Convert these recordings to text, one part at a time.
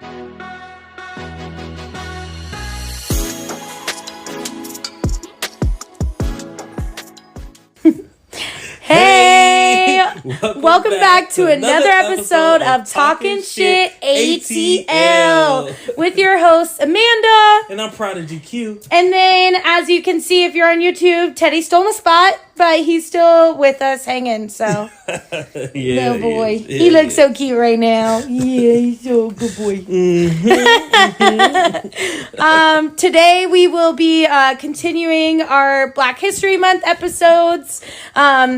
Hey! Welcome back to another episode of Talking Shit ATL with your host Amanda. And I'm Prodigy Q. And then, as you can see if you're on YouTube, Teddy stole my spot, but he's still with us hanging, so. Yeah, no boy. Yeah, he looks so cute right now. Yeah, he's so good boy. Today we will be continuing our Black History Month episodes.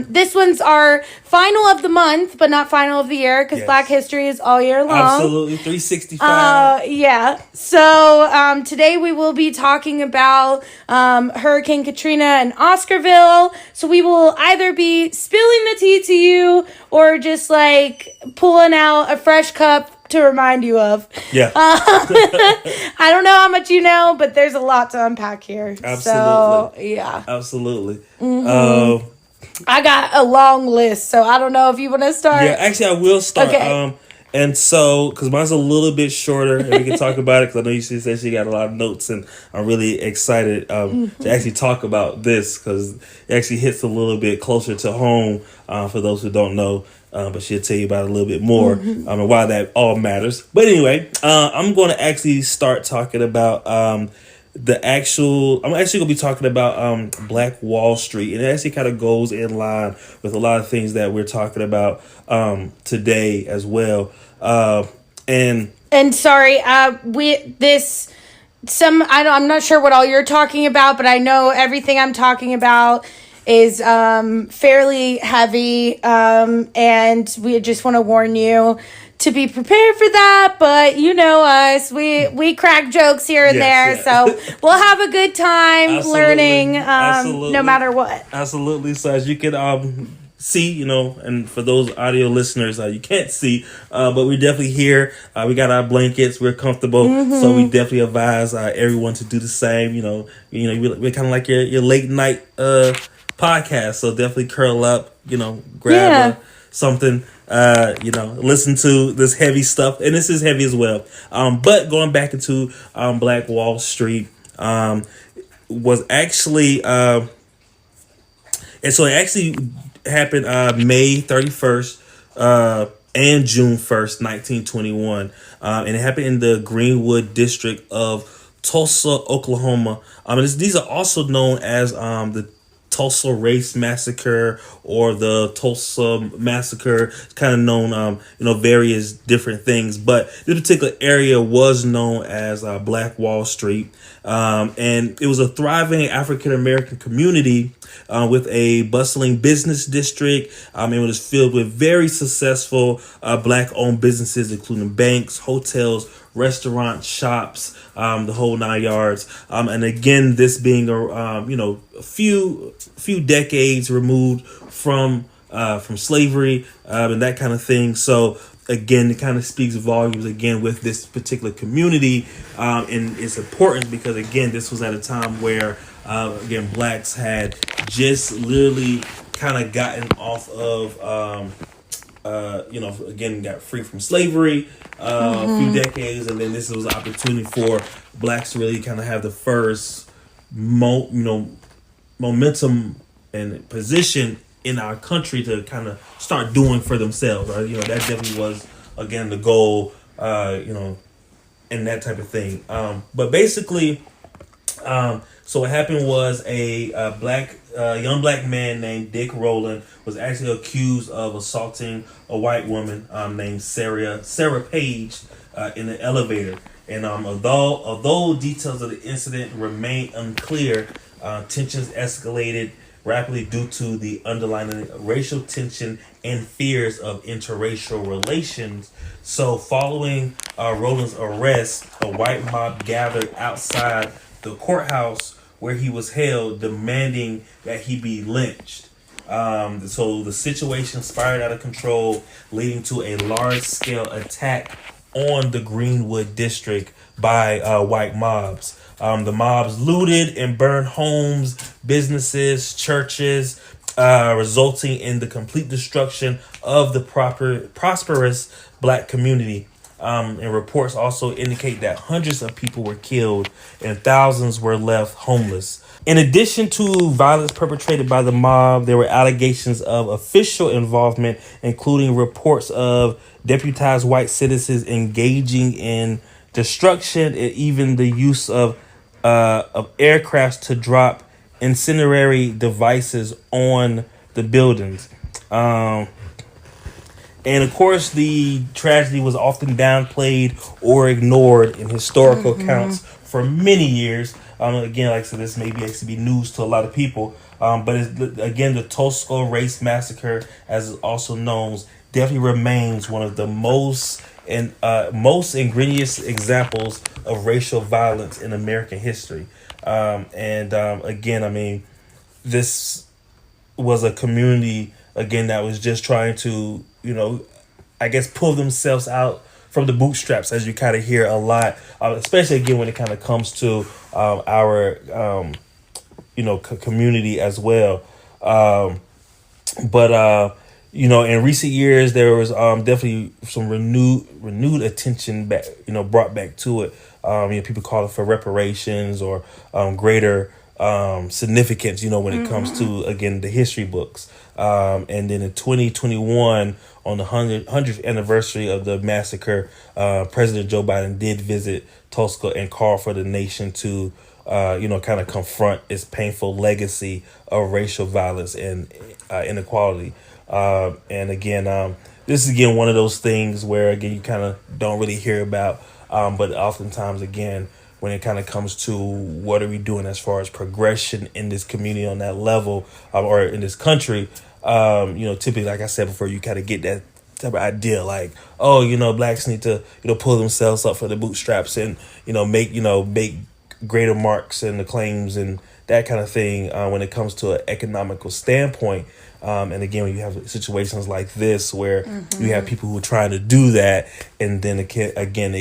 This one's our final of the month, but not final of the year, because Black History is all year long. Absolutely, 365. Yeah. So today we will be talking about Hurricane Katrina and Oscarville. So we will either be spilling the tea to you or just like pulling out a fresh cup to remind you of. Yeah. I don't know how much you know, but there's a lot to unpack here. Absolutely. So, yeah. Absolutely. Mm-hmm. I got a long list, so I don't know if you want to start. Yeah, actually, I will start. Okay. And so, because mine's a little bit shorter, and we can talk about it, because I know you said she got a lot of notes, and I'm really excited to actually talk about this, because it actually hits a little bit closer to home for those who don't know, but she'll tell you about it a little bit more and why that all matters. But anyway, I'm going to actually start talking about I'm actually going to be talking about Black Wall Street, and it actually kind of goes in line with a lot of things that we're talking about today as well. And sorry, I'm not sure what all you're talking about, but I know everything I'm talking about is fairly heavy, and we just want to warn you to be prepared for that. But you know us, we crack jokes here and there, so we'll have a good time learning, no matter what. Absolutely. So as you can see, and for those audio listeners, you can't see, but we're definitely here. We got our blankets, we're comfortable, so we definitely advise everyone to do the same. We're kind of like your late night podcast, so definitely curl up, grab something, listen to this heavy stuff, and this is heavy as well. But going back into Black Wall Street, was actually and so it actually happened May 31st and June 1st, 1921, and it happened in the Greenwood district of Tulsa, Oklahoma. These are also known as the Tulsa Race Massacre or the Tulsa Massacre. It's kind of known, various different things, but this particular area was known as Black Wall Street, and it was a thriving African American community with a bustling business district. It was filled with very successful Black-owned businesses, including banks, hotels, restaurants, shops, the whole 9 yards. And again, this being a few decades removed from slavery and that kind of thing. So again, it kind of speaks volumes again with this particular community and its importance, because again, this was at a time where blacks had just literally kind of gotten off of got free from slavery a few decades, and then this was an opportunity for blacks to really kind of have the first momentum and position in our country to kind of start doing for themselves, right? That definitely was again the goal, and that type of thing. But basically, so what happened was a young black man named Dick Rowland was actually accused of assaulting a white woman named Sarah Page in the elevator. And although details of the incident remain unclear, tensions escalated rapidly due to the underlying racial tension and fears of interracial relations. So following Rowland's arrest, a white mob gathered outside the courthouse where he was held, demanding that he be lynched. So the situation spiraled out of control, leading to a large-scale attack on the Greenwood district by white mobs. The mobs looted and burned homes, businesses, churches, resulting in the complete destruction of the prosperous black community. And reports also indicate that hundreds of people were killed and thousands were left homeless. In addition to violence perpetrated by the mob, there were allegations of official involvement, including reports of deputized white citizens engaging in destruction and even the use of aircrafts to drop incendiary devices on the buildings. And of course, the tragedy was often downplayed or ignored in historical accounts for many years. Again, like I said, this may be actually be news to a lot of people. But again, the Tulsa Race Massacre, as it's also known, definitely remains one of the most egregious examples of racial violence in American history. Again, I mean, this was a community, again, that was just trying to, I guess, pull themselves out from the bootstraps, as you kind of hear a lot, especially again when it kind of comes to our community as well. But in recent years there was definitely some renewed attention back, brought back to it. People call it for reparations or greater significance, when it comes to, again, the history books. And then in 2021, on the 100th anniversary of the massacre, President Joe Biden did visit Tulsa and call for the nation to, kind of confront its painful legacy of racial violence and inequality. And again, this is, again, one of those things where, again, you kind of don't really hear about, but oftentimes, again, when it kind of comes to what are we doing as far as progression in this community on that level, or in this country, typically, like I said before, you kind of get that type of idea like, blacks need to, pull themselves up for the bootstraps and, make greater marks and the claims and that kind of thing when it comes to an economical standpoint. And again, when you have situations like this where you have people who are trying to do that, and then it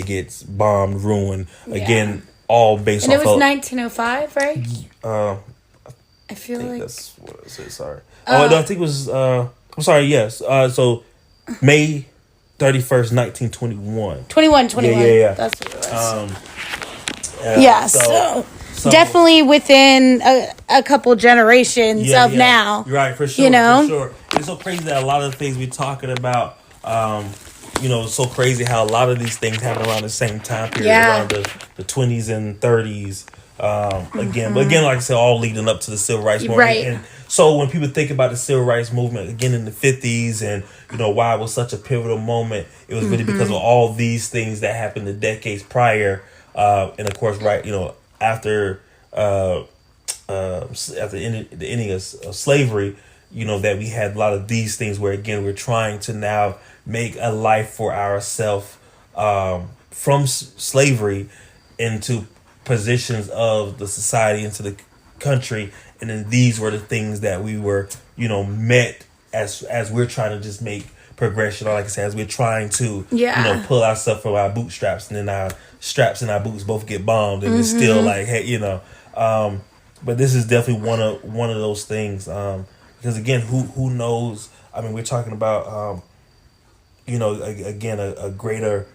gets bombed, ruined, again, all based and off. And it was 1905, right? I feel like that's what I said. Sorry. No, I think it was. I'm sorry. Yes. So May 31st, 1921. 21. Yeah. That's what it was. So definitely within a couple generations of now. You're right, for sure. For sure. It's so crazy that a lot of the things we're talking about, it's so crazy how a lot of these things happen around the same time period, around the 20s and 30s. Again, like I said, all leading up to the Civil Rights Movement. Right. And so when people think about the Civil Rights Movement, again, in the 50s, and, why it was such a pivotal moment, it was really because of all these things that happened the decades prior. And of course, after the ending of slavery, that we had a lot of these things where, again, we're trying to now make a life for ourselves from slavery into positions of the society, into the country. And then these were the things that we were, met as we're trying to just make progression, or like I said, as we're trying to, pull ourselves from our bootstraps, and then our straps and our boots both get bombed, and it's still like, hey, but this is definitely one of those things, because again, who knows? I mean, we're talking about, again, a greater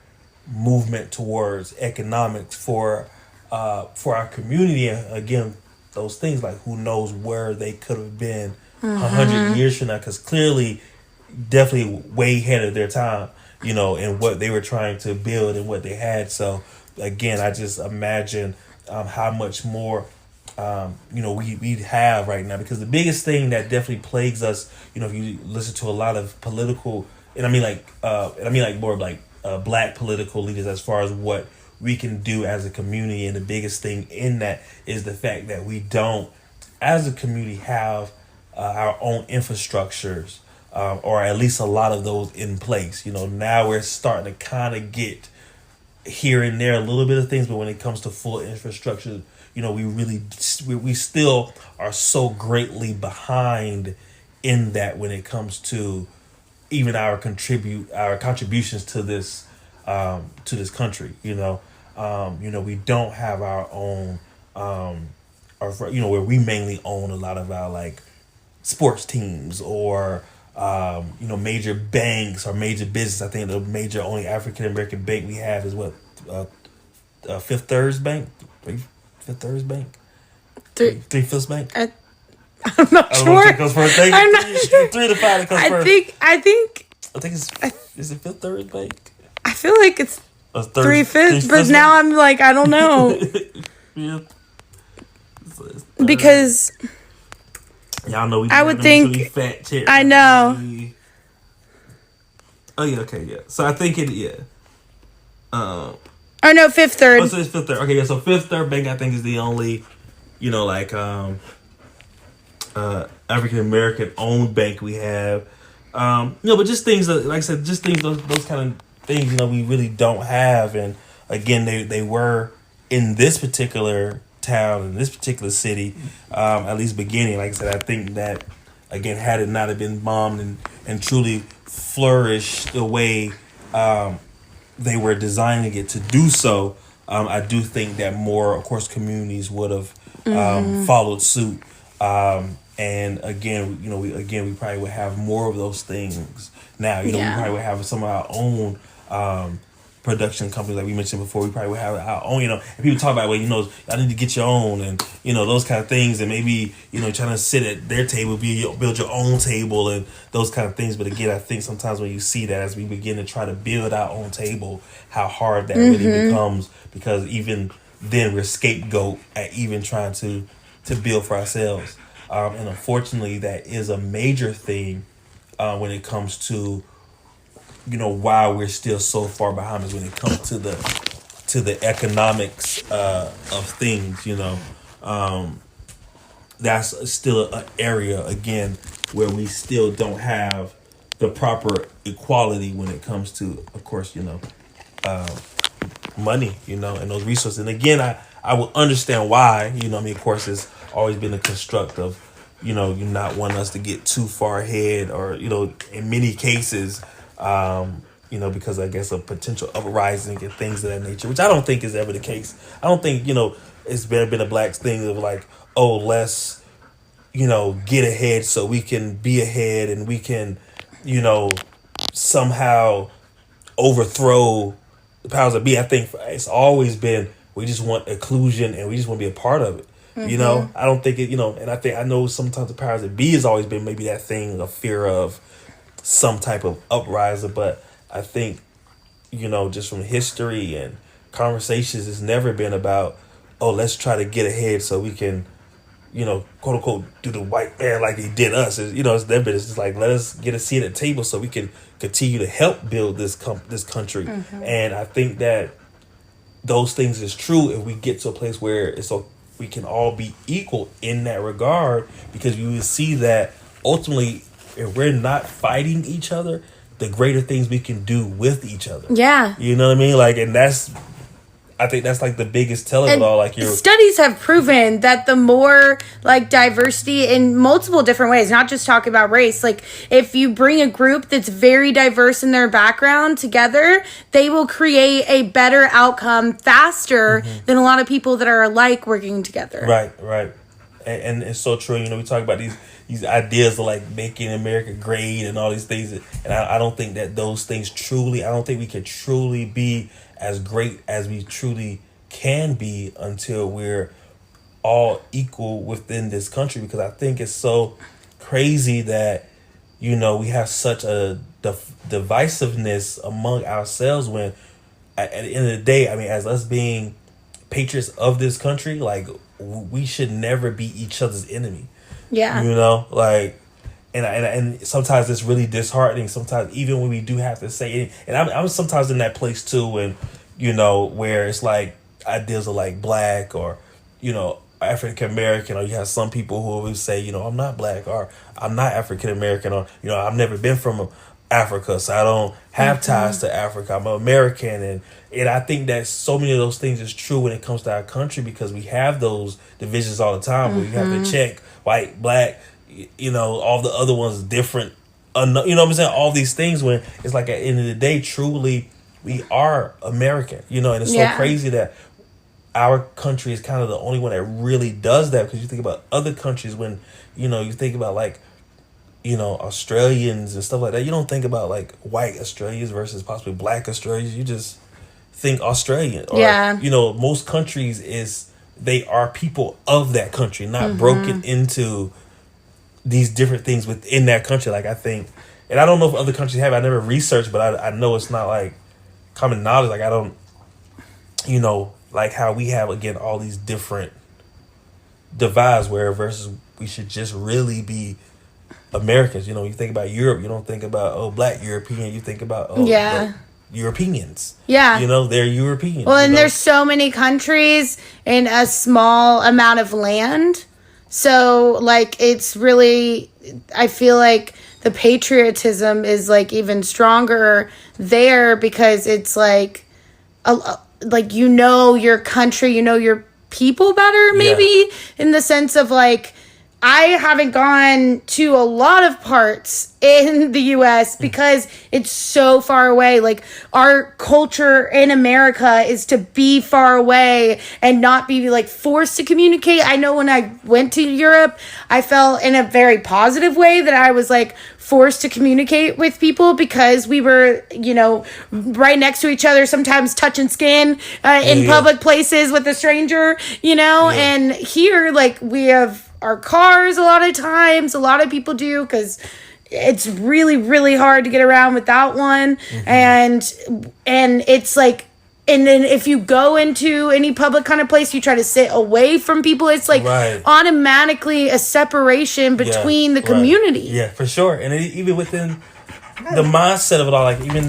movement towards economics for our community, and again, those things like who knows where they could have been 100 years from now, because clearly, definitely way ahead of their time, and what they were trying to build and what they had. So again, I just imagine how much more we have right now, because the biggest thing that definitely plagues us, if you listen to a lot of political, and I mean like more like black political leaders, as far as what we can do as a community, and the biggest thing in that is the fact that we don't, as a community, have our own infrastructures, or at least a lot of those in place. Now we're starting to kind of get here and there a little bit of things, but when it comes to full infrastructure, we still are so greatly behind in that when it comes to even our contributions to this country. We don't have our own, where we mainly own a lot of our like sports teams, or major banks or major business. I think the major only African American bank we have is what Fifth Third Bank, Fifth Third Bank, Three Fifths Bank. I'm not sure. What comes first. I'm not sure. 3 to 5 comes first. I think is it Fifth Third Bank? I feel like it's 3/5, but now I'm like, I don't know. Yeah. Because y'all know I would think fat chicks. I know. Oh yeah, okay, yeah. So I think oh no, Fifth Third. Oh, so it's Fifth Third. Okay, yeah. So Fifth Third Bank, I think, is the only, African American owned bank we have. But just things that, like I said, just things those kind of things, we really don't have. And again, they were in this particular town, in this particular city, at least beginning. Like I said, I think that again, had it not have been bombed and truly flourished the way they were designing it to do so, I do think that more, of course, communities would have followed suit. And again, we probably would have more of those things now. We probably would have some of our own production companies, like we mentioned before. We probably would have our own, and people talk about, I need to get your own, and those kind of things, and maybe trying to sit at their table, build your own table, and those kind of things. But again, I think sometimes when you see that, as we begin to try to build our own table, how hard that really becomes, because even then we're scapegoat at even trying to build for ourselves. And unfortunately, that is a major thing when it comes to, why we're still so far behind us when it comes to the economics of things. That's still an area, again, where we still don't have the proper equality when it comes to, of course, money, and those resources. And again, I will understand why, of course, it's always been a construct of, you not want us to get too far ahead, or, in many cases, because I guess of potential uprising and things of that nature, which I don't think is ever the case. I don't think, it's been a black thing of like, oh, let's, get ahead so we can be ahead and we can, somehow overthrow the powers that be. I think it's always been, we just want inclusion and we just want to be a part of it. I don't think it, and I know sometimes the powers that be has always been maybe that thing of fear of some type of uprising, but I think, just from history and conversations, it's never been about, oh, let's try to get ahead so we can, quote unquote, do the white man like they did us. It's never been. It's just like, let us get a seat at the table so we can continue to help build this country. And I think that those things is true if we get to a place where it's so we can all be equal in that regard, because you will see that ultimately, if we're not fighting each other, the greater things we can do with each other. Yeah. You know what I mean? Like, and I think that's like the biggest tell of it all. Like, studies have proven that the more like diversity in multiple different ways, not just talking about race, like if you bring a group that's very diverse in their background together, they will create a better outcome faster than a lot of people that are alike working together. Right. And it's so true. We talk about these ideas of like making America great and all these things, and I don't think that those things I don't think we can truly be as great as we truly can be until we're all equal within this country, because I think it's so crazy that we have such a divisiveness among ourselves, when at the end of the day, I mean, as us being patriots of this country, like, we should never be each other's enemy. Yeah. Like, and sometimes it's really disheartening. Sometimes even when we do have to say it, and I'm sometimes in that place too, when where it's like ideas of like black or African American, or you have some people who will say I'm not black, or I'm not African American, or I've never been from Africa, so I don't have ties to Africa. I'm American, and I think that so many of those things is true when it comes to our country, because we have those divisions all the time where you have to check white, black, all the other ones different, what I'm saying, all these things, when it's like at the end of the day, truly we are American, and it's so crazy that our country is kind of the only one that really does that, because you think about other countries when you think about like Australians and stuff like that, you don't think about like white Australians versus possibly black Australians. You just think Australian. Or, most countries they are people of that country, not broken into these different things within that country. Like, I think, and I don't know if other countries have. I never researched, but I know it's not like common knowledge. Like, I don't, like how we have again all these different divides where versus we should just really be Americans. You think about Europe, you don't think about black European. You think about Europeans. Yeah. They're Europeans. Well, and there's so many countries in a small amount of land. So, like, it's really, I feel like the patriotism is, like, even stronger there because it's, like, your country, your people better, maybe, in the sense of, like, I haven't gone to a lot of parts in the U.S. because it's so far away. Like, our culture in America is to be far away and not be, like, forced to communicate. I know when I went to Europe, I felt in a very positive way that I was, like, forced to communicate with people because we were, right next to each other, sometimes touching skin in public places with a stranger, and here, like, we have our cars a lot of times. A lot of people do because it's really, really hard to get around without one. And it's like, and then if you go into any public kind of place, you try to sit away from people. It's like automatically a separation between the community. Yeah, for sure. And even within the mindset of it all, like even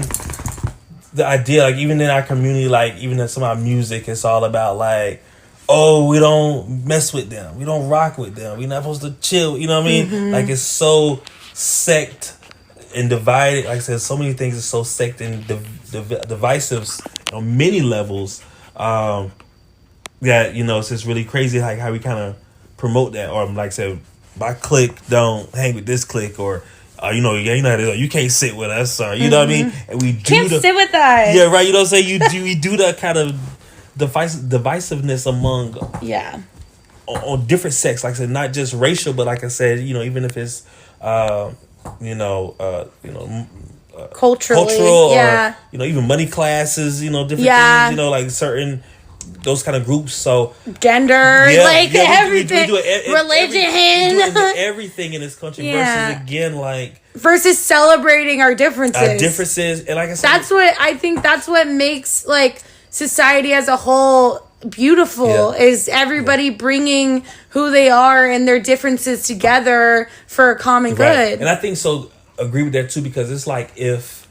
the idea, like even in our community, like even in some of our music, it's all about like, oh, we don't mess with them. We don't rock with them. We're not supposed to chill. You know what I mean? Like, it's so sect and divided. Like I said, so many things are so sect and divisive on many levels. That, it's just really crazy like how we kind of promote that. Or like I said, my clique don't hang with this clique, or you can't sit with us, or you know what I mean? And we can't sit with us. Yeah, right. You know what I'm saying? We do that kind of divisiveness among on different sects, like I said, not just racial, but like I said, even if it's culturally, or even money classes, different things, like certain those kind of groups. So gender, everything, we do religion, everything in this country versus again versus celebrating our differences. And like I said, that's what makes like society as a whole beautiful is everybody bringing who they are and their differences together for a common good. And I think so agree with that too, because it's like if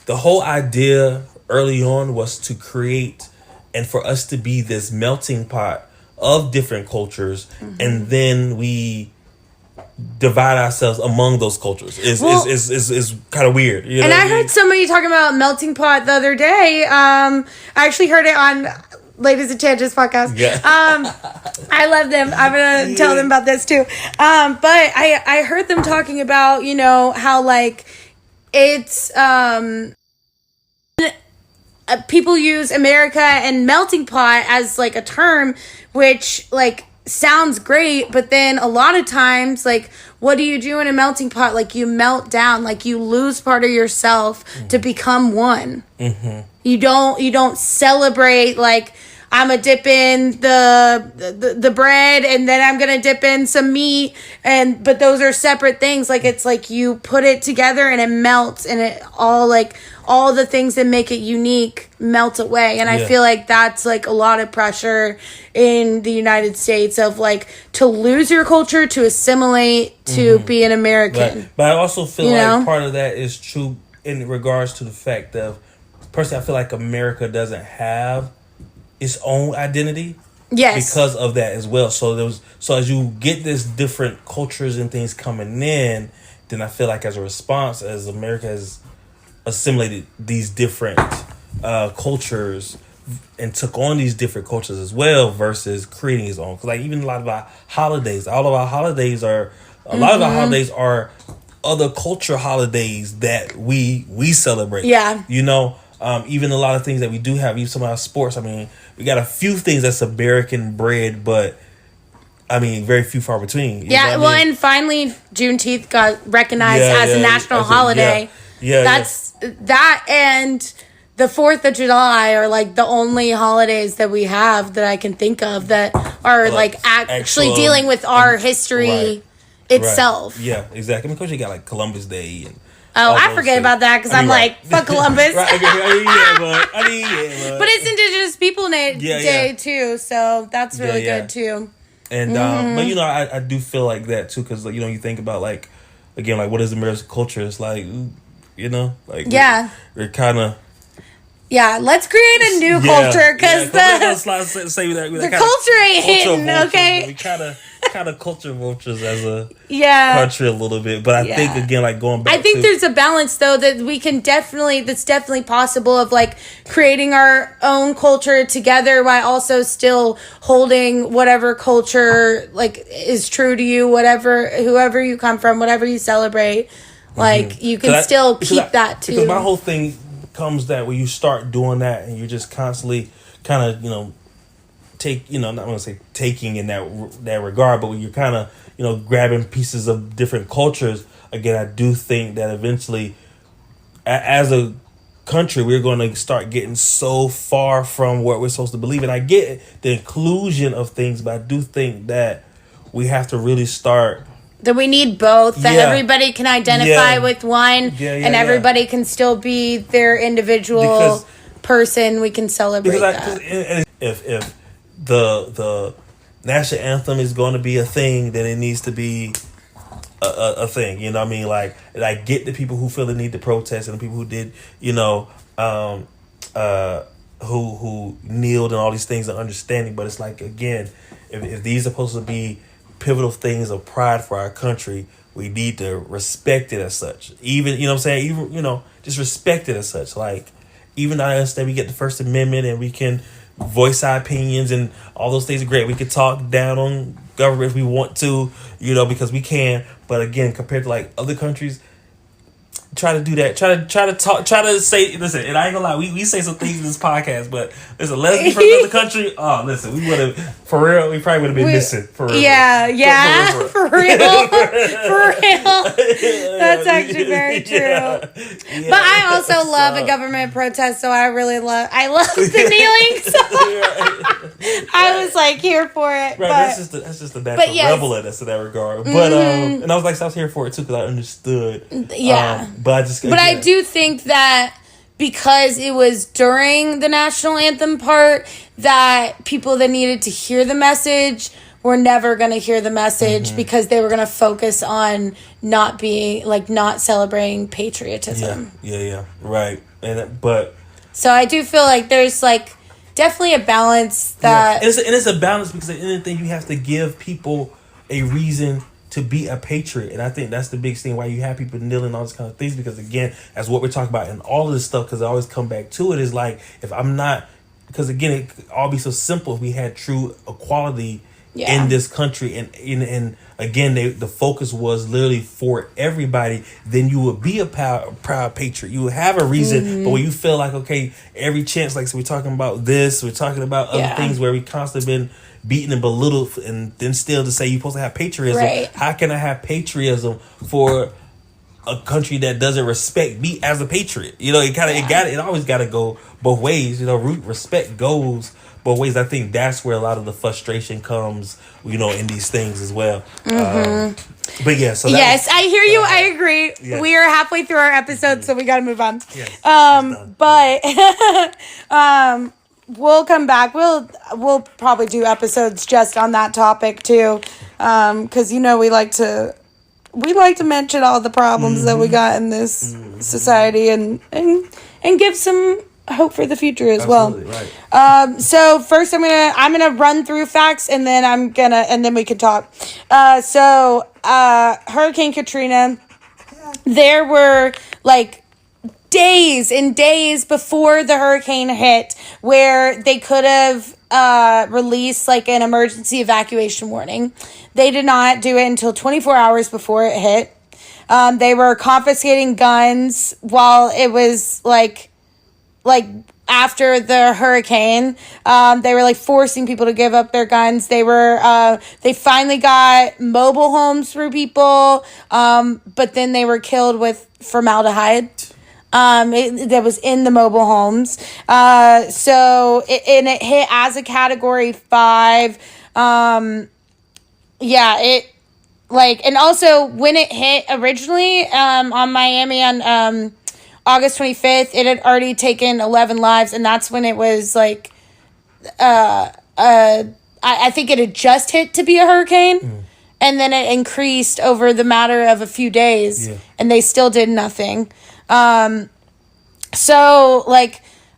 the whole idea early on was to create and for us to be this melting pot of different cultures, and then we divide ourselves among those cultures is kind of weird. And I heard somebody talking about melting pot the other day. I actually heard it on Ladies and Tangents podcast. Yeah. I love them. I'm gonna tell them about this too. But I heard them talking about how like it's people use America and melting pot as like a term which like sounds great, but then a lot of times, like, what do you do in a melting pot? Like, you melt down, like you lose part of yourself to become one. You don't celebrate like, I'm gonna dip in the bread and then I'm gonna dip in some meat, but those are separate things. Like, it's like you put it together and it melts, and it all the things that make it unique melt away. And I feel like that's like a lot of pressure in the United States of like to lose your culture, to assimilate, to be an American. Right. But I also feel like part of that is true in regards to the fact of, personally, I feel like America doesn't have its own identity. Yes. Because of that as well. So as you get this different cultures and things coming in, then I feel like as a response, as America has assimilated these different cultures and took on these different cultures as well versus creating its own. 'Cause like even a lot of our holidays are other culture holidays that we celebrate. Yeah. Even a lot of things that we do have, even some of our sports. I mean, we got a few things that's American bred, but I mean, very few far between. Yeah, well, and finally, Juneteenth got recognized as a national holiday. That's that, and the 4th of July are like the only holidays that we have that I can think of that are like actually dealing with our history itself. Right. Yeah, exactly. I mean, of course, you got like Columbus Day and. I forget about that because I'm like, fuck Columbus. But it's Indigenous People Day too, so that's really good too. And but you know, I do feel like that too, because you know, you think about like, again, like what is American culture? It's like, you know, like we're kind of. Yeah, let's create a new culture because the culture ain't hitting. Okay, we kind of culture vultures as a country a little bit, but I think again, like going back, I think there's a balance though that we can that's definitely possible of like creating our own culture together while also still holding whatever culture like is true to you, whoever you come from, whatever you celebrate, like you can still keep that too. Because my whole thing comes that when you start doing that and you're just constantly kind of, you know, not going to say taking in that regard, but when you're kind of, you know, grabbing pieces of different cultures, again, I do think that eventually as a country, we're going to start getting so far from what we're supposed to believe. And I get the inclusion of things, but I do think that we have to really start. That we need both, that everybody can identify with one, and everybody can still be their individual person. We can celebrate that. If the national anthem is going to be a thing, then it needs to be a thing. You know what I mean? Like, and I get the people who feel the need to protest and the people who did, you know, who kneeled and all these things and understanding. But it's like, again, if these are supposed to be pivotal things of pride for our country, we need to respect it as such. Even, you know what I'm saying? Even, you know, just respect it as such. Like, even I understand we get the First Amendment and we can voice our opinions and all those things are great. We can talk down on government if we want to, you know, because we can. But again, compared to like other countries, try to do that. Try to say, listen, and I ain't gonna lie, we say some things in this podcast, but listen, let us be from another country. Oh, listen, we would have, for real, we probably would have been missing. For real. For real. That's actually very true. Yeah. But I also love a government protest, so I love the kneeling, so I was like here for it. Right, that's just the natural rebel in us in that regard. But and I was here for it too because I understood. But I do think that because it was during the national anthem part that people that needed to hear the message were never going to hear the message because they were going to focus on not celebrating patriotism. Yeah, right. So I do feel like there's like definitely a balance that and it's a balance because at the end of the day you have to give people a reason to be a patriot. And I think that's the biggest thing why you have people kneeling, all these kind of things, because again, as what we're talking about and all of this stuff, because I always come back to it, is like, if I'm not, because again, it could all be so simple if we had true equality in this country, and again, the focus was literally for everybody, then you would be a proud patriot. You would have a reason. But when you feel like, okay, every chance, like, so we're talking about this, we're talking about other things where we constantly been beaten and belittled, and then still to say you're supposed to have patriotism. Right. How can I have patriotism for a country that doesn't respect me as a patriot? You know, it always got to go both ways. You know, respect goes both ways. I think that's where a lot of the frustration comes, you know, in these things as well. But yeah, so I hear you. I agree. Yes. We are halfway through our episode, so we got to move on. Yes, but we'll come back. We'll probably do episodes just on that topic too, because you know we like to mention all the problems that we got in this society and give some hope for the future as Absolutely, well. Right. So first I'm gonna run through facts and then we can talk. Hurricane Katrina, there were like days and days before the hurricane hit where they could have released like an emergency evacuation warning. They did not do it until 24 hours before it hit. They were confiscating guns while it was like after the hurricane. They were like forcing people to give up their guns. They finally got mobile homes for people, but then they were killed with formaldehyde. That was in the mobile homes. It hit as a category 5. And also when it hit originally, on Miami on, August 25th, it had already taken 11 lives, and that's when it was like, I think it had just hit to be a hurricane, and then it increased over the matter of a few days, and they still did nothing.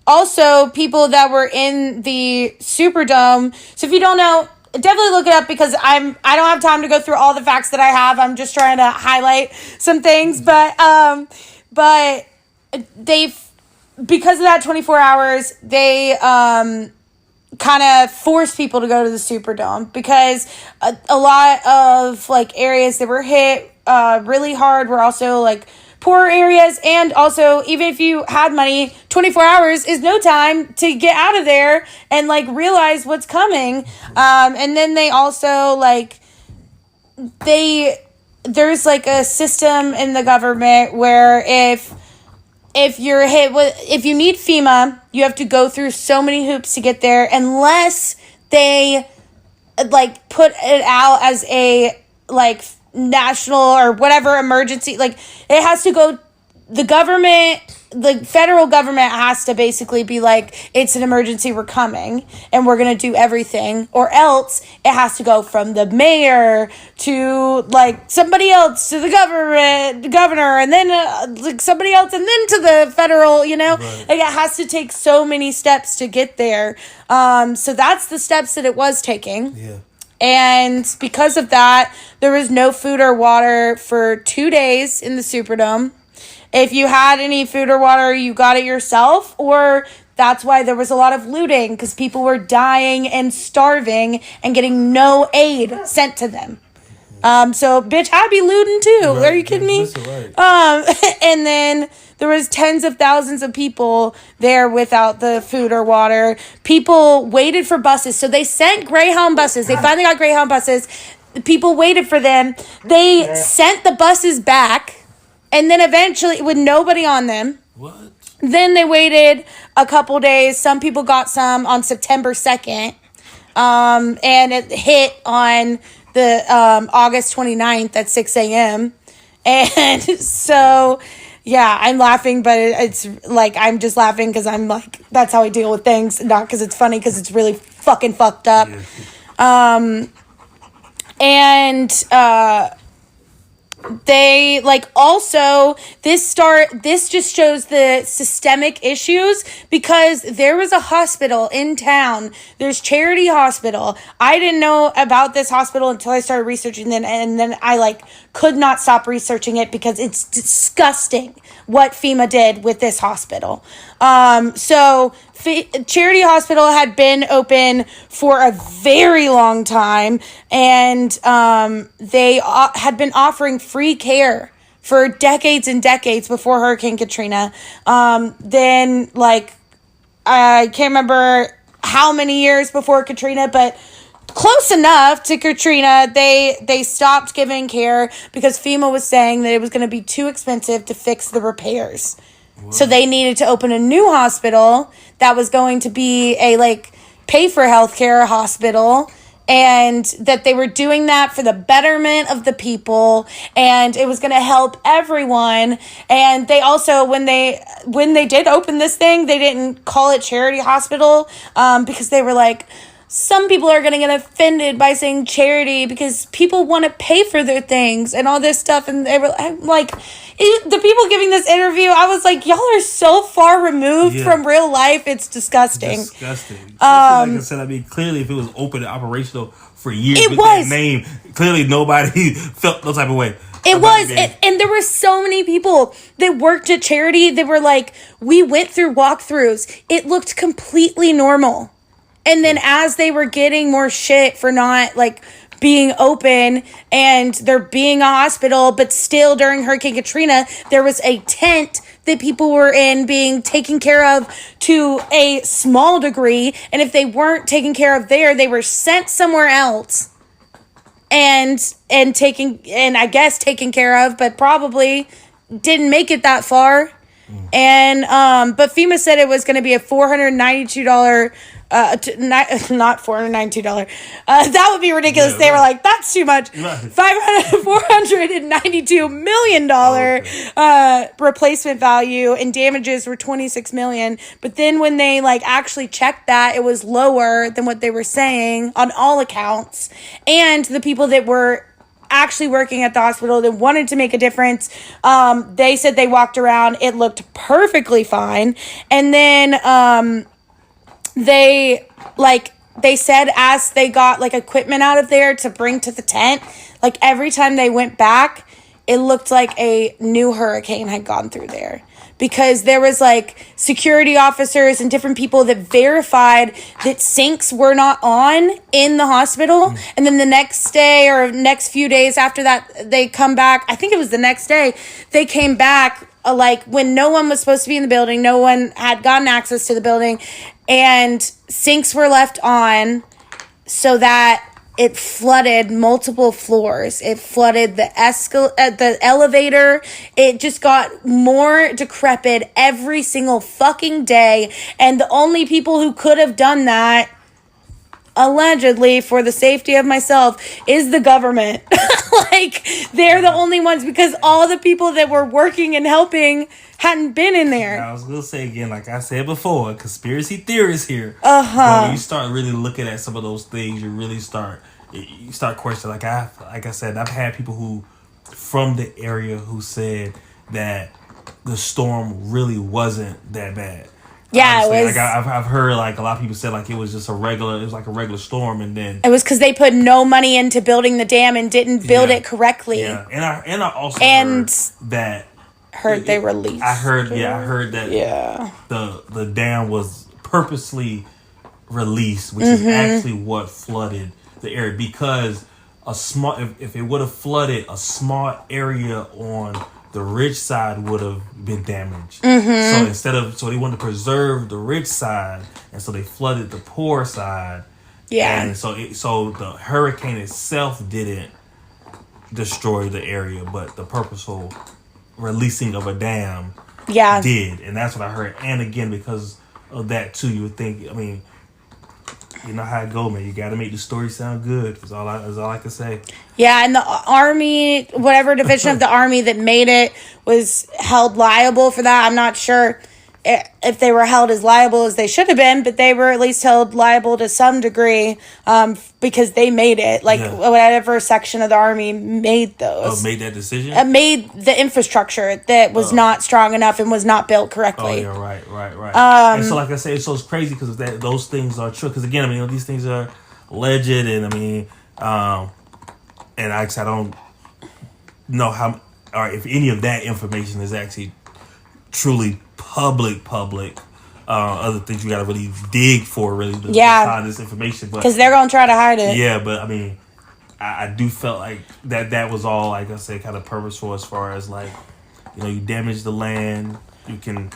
Also people that were in the Superdome. So if you don't know, definitely look it up, because I don't have time to go through all the facts that I have. I'm just trying to highlight some things, but because of that 24 hours, they kind of forced people to go to the Superdome, because a lot of like areas that were hit really hard were also like poor areas, and also even if you had money, 24 hours is no time to get out of there and like realize what's coming. And then they also there's like a system in the government where if you're hit with, if you need FEMA, you have to go through so many hoops to get there, unless they like put it out as a like national or whatever emergency. Like it has to go, the government, the federal government has to basically be like, it's an emergency, we're coming and we're going to do everything, or else it has to go from the mayor to like somebody else to the governor, and then like somebody else, and then to the federal, you know. Right. Like it has to take so many steps to get there. So that's the steps that it was taking. Yeah. And because of that, there was no food or water for 2 days in the Superdome. If you had any food or water, you got it yourself, or that's why there was a lot of looting, because people were dying and starving and getting no aid sent to them. So, bitch, I'd be looting too. Right. Are you kidding me? Right. And then there was tens of thousands of people there without the food or water. People waited for buses. So they sent Greyhound buses. They finally got Greyhound buses. People waited for them. They sent the buses back. And then eventually, with nobody on them. What? Then they waited a couple days. Some people got some on September 2nd. And it hit on the August 29th at 6 a.m. And so, yeah, I'm laughing, but it's like, I'm just laughing because I'm like, that's how I deal with things. Not because it's funny, because it's really fucking fucked up. Yeah. They like also this just shows the systemic issues, because there was a hospital in town. There's Charity Hospital. I didn't know about this hospital until I started researching it, and then I like could not stop researching it because it's disgusting what FEMA did with this hospital. Charity Hospital had been open for a very long time, and they had been offering free care for decades and decades before Hurricane Katrina. Then, like, I can't remember how many years before Katrina, but close enough to Katrina, they stopped giving care because FEMA was saying that it was going to be too expensive to fix the repairs. What? So they needed to open a new hospital that was going to be a, like, pay for healthcare hospital, and that they were doing that for the betterment of the people, and it was going to help everyone. And they also, when they did open this thing, they didn't call it Charity Hospital, because they were like, some people are going to get offended by saying charity because people want to pay for their things and all this stuff. And they were like, the people giving this interview, I was like, y'all are so far removed from real life. It's disgusting. Like I said, I mean, clearly if it was open and operational for years with that name, clearly nobody felt no type of way. It was, and there were so many people that worked at Charity. They were like, we went through walkthroughs. It looked completely normal. And then as they were getting more shit for not, like, being open and there being a hospital, but still during Hurricane Katrina, there was a tent that people were in being taken care of to a small degree. And if they weren't taken care of there, they were sent somewhere else and I guess taken care of, but probably didn't make it that far. And but FEMA said it was going to be a $492 not $492. That would be ridiculous. They were like, that's too much. $492 million replacement value, and damages were $26 million. But then when they like actually checked that, it was lower than what they were saying on all accounts. And the people that were actually working at the hospital that wanted to make a difference, they said they walked around, it looked perfectly fine. And then they said as they got like equipment out of there to bring to the tent, like every time they went back, it looked like a new hurricane had gone through there. Because there was like security officers and different people that verified that sinks were not on in the hospital. And then the next day or next few days after that, they come back. I think it was the next day. They came back like when no one was supposed to be in the building. No one had gotten access to the building. And sinks were left on so that it flooded multiple floors. It flooded the elevator. It just got more decrepit every single fucking day. And the only people who could have done that, allegedly, for the safety of myself, is the government. Like, they're the only ones, because all the people that were working and helping hadn't been in there. I was going to say again, like I said before, conspiracy theories here. But when you start really looking at some of those things, you start questioning. Like I said, I've had people who, from the area, who said that the storm really wasn't that bad. Yeah, honestly, it was. Like I've heard like a lot of people said like it was just a regular storm, and then it was because they put no money into building the dam and didn't build it correctly. Yeah, and I also heard that they released. I heard that the dam was purposely released, which is actually what flooded the area, because if it would have flooded a small area on the rich side would have been damaged. So they wanted to preserve the rich side, and so they flooded the poor side. Yeah, and so the hurricane itself didn't destroy the area, but the purposeful releasing of a dam did, and that's what I heard. And again, because of that too, you would think. I mean, you know how it go, man. You got to make the story sound good. That's all I can say. Yeah, and the army, whatever division of the army that made it, was held liable for that. I'm not sure if they were held as liable as they should have been, but they were at least held liable to some degree because they made it. Like, whatever section of the army made those. Made that decision? Made the infrastructure that was not strong enough and was not built correctly. Oh, yeah, right. And so, like I said, so it's crazy because those things are true. Because, again, I mean, these things are alleged, and, I mean, and I don't know how, or if any of that information is actually truly public. Other things you got to really dig for, really, to find this information. Because they're going to try to hide it. Yeah, but I mean, I do felt like that was all, like I said, kind of purposeful as far as like, you know, you damage the land, you can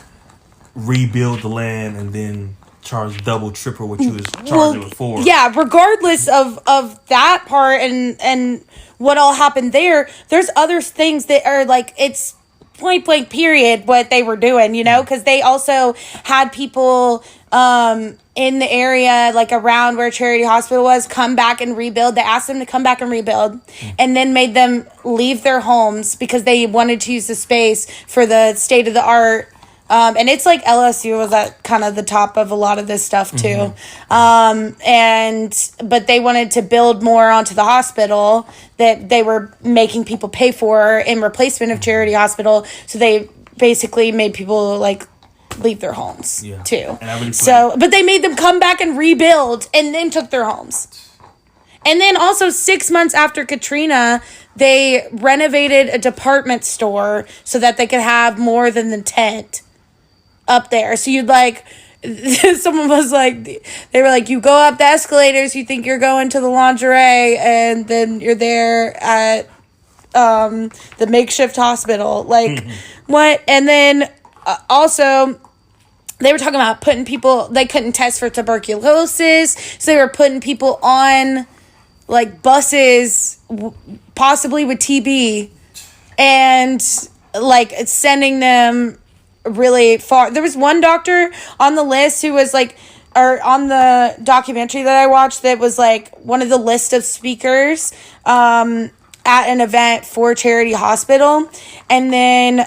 rebuild the land, and then charge double, triple what you was charging before. Yeah, regardless of that part and what all happened there's other things that are like, it's point blank period what they were doing, you know, because they also had people in the area, like around where Charity Hospital was, come back and rebuild. They asked them to come back and rebuild, and then made them leave their homes because they wanted to use the space for the state of the art. And it's like LSU was at kind of the top of a lot of this stuff too. But they wanted to build more onto the hospital that they were making people pay for in replacement of Charity Hospital. So they basically made people like leave their homes too. But they made them come back and rebuild, and then took their homes. And then also 6 months after Katrina, they renovated a department store so that they could have more than the tent up there. So you'd like, someone was like, They were like, you go up the escalators, you think you're going to the lingerie, and then you're there at the makeshift hospital. Like, what? And then also, they were talking about putting people, they couldn't test for tuberculosis, so they were putting people on, like, buses, possibly with TB, and, like, sending them really far. There was one doctor on the list who was, like, or on the documentary that I watched that was, like, one of the list of speakers, at an event for Charity Hospital. And then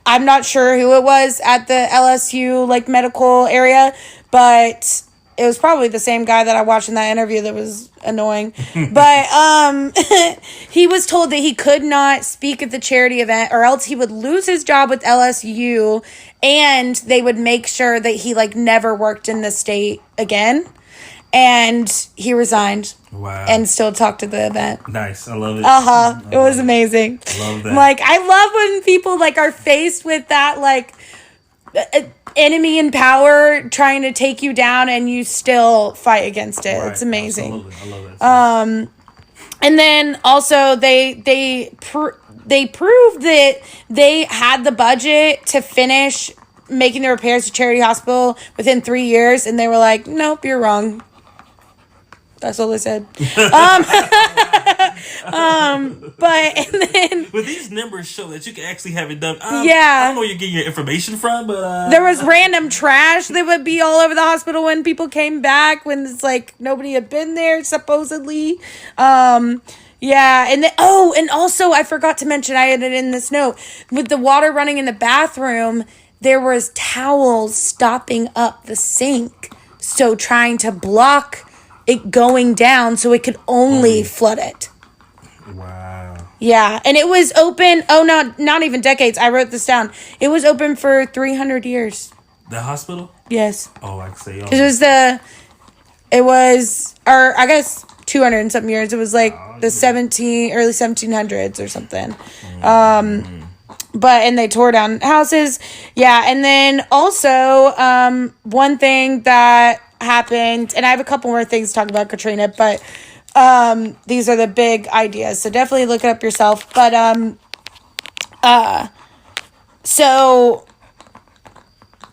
I'm not sure who it was at the LSU like medical area, but it was probably the same guy that I watched in that interview that was annoying. But he was told that he could not speak at the charity event or else he would lose his job with LSU, and they would make sure that he like never worked in the state again. And he resigned. Wow. And still talked at the event. Nice. I love it. It was amazing. Love that. Like, I love when people, like, are faced with that, like, enemy in power trying to take you down and you still fight against it. Right. It's amazing. Absolutely. I love that. And then also they proved that they had the budget to finish making the repairs to Charity Hospital within 3 years, and they were like, nope, you're wrong. That's all they said. But and then but these numbers show that you can actually have it done. Yeah, I don't know where you're getting your information from, but there was random trash that would be all over the hospital when people came back when it's like nobody had been there supposedly. Yeah, and then, and also I forgot to mention, I had it in this note, with the water running in the bathroom, there was towels stopping up the sink, so trying to block it going down so it could only flood it. Wow. Yeah, and it was open, not even decades, I wrote this down. It was open for 300 years. The hospital? Yes. Oh, I see. It was, or I guess 200 and something years. It was like early 1700s or something. And they tore down houses. Yeah, and then also, one thing that happened, and I have a couple more things to talk about Katrina, but these are the big ideas, so definitely look it up yourself. But so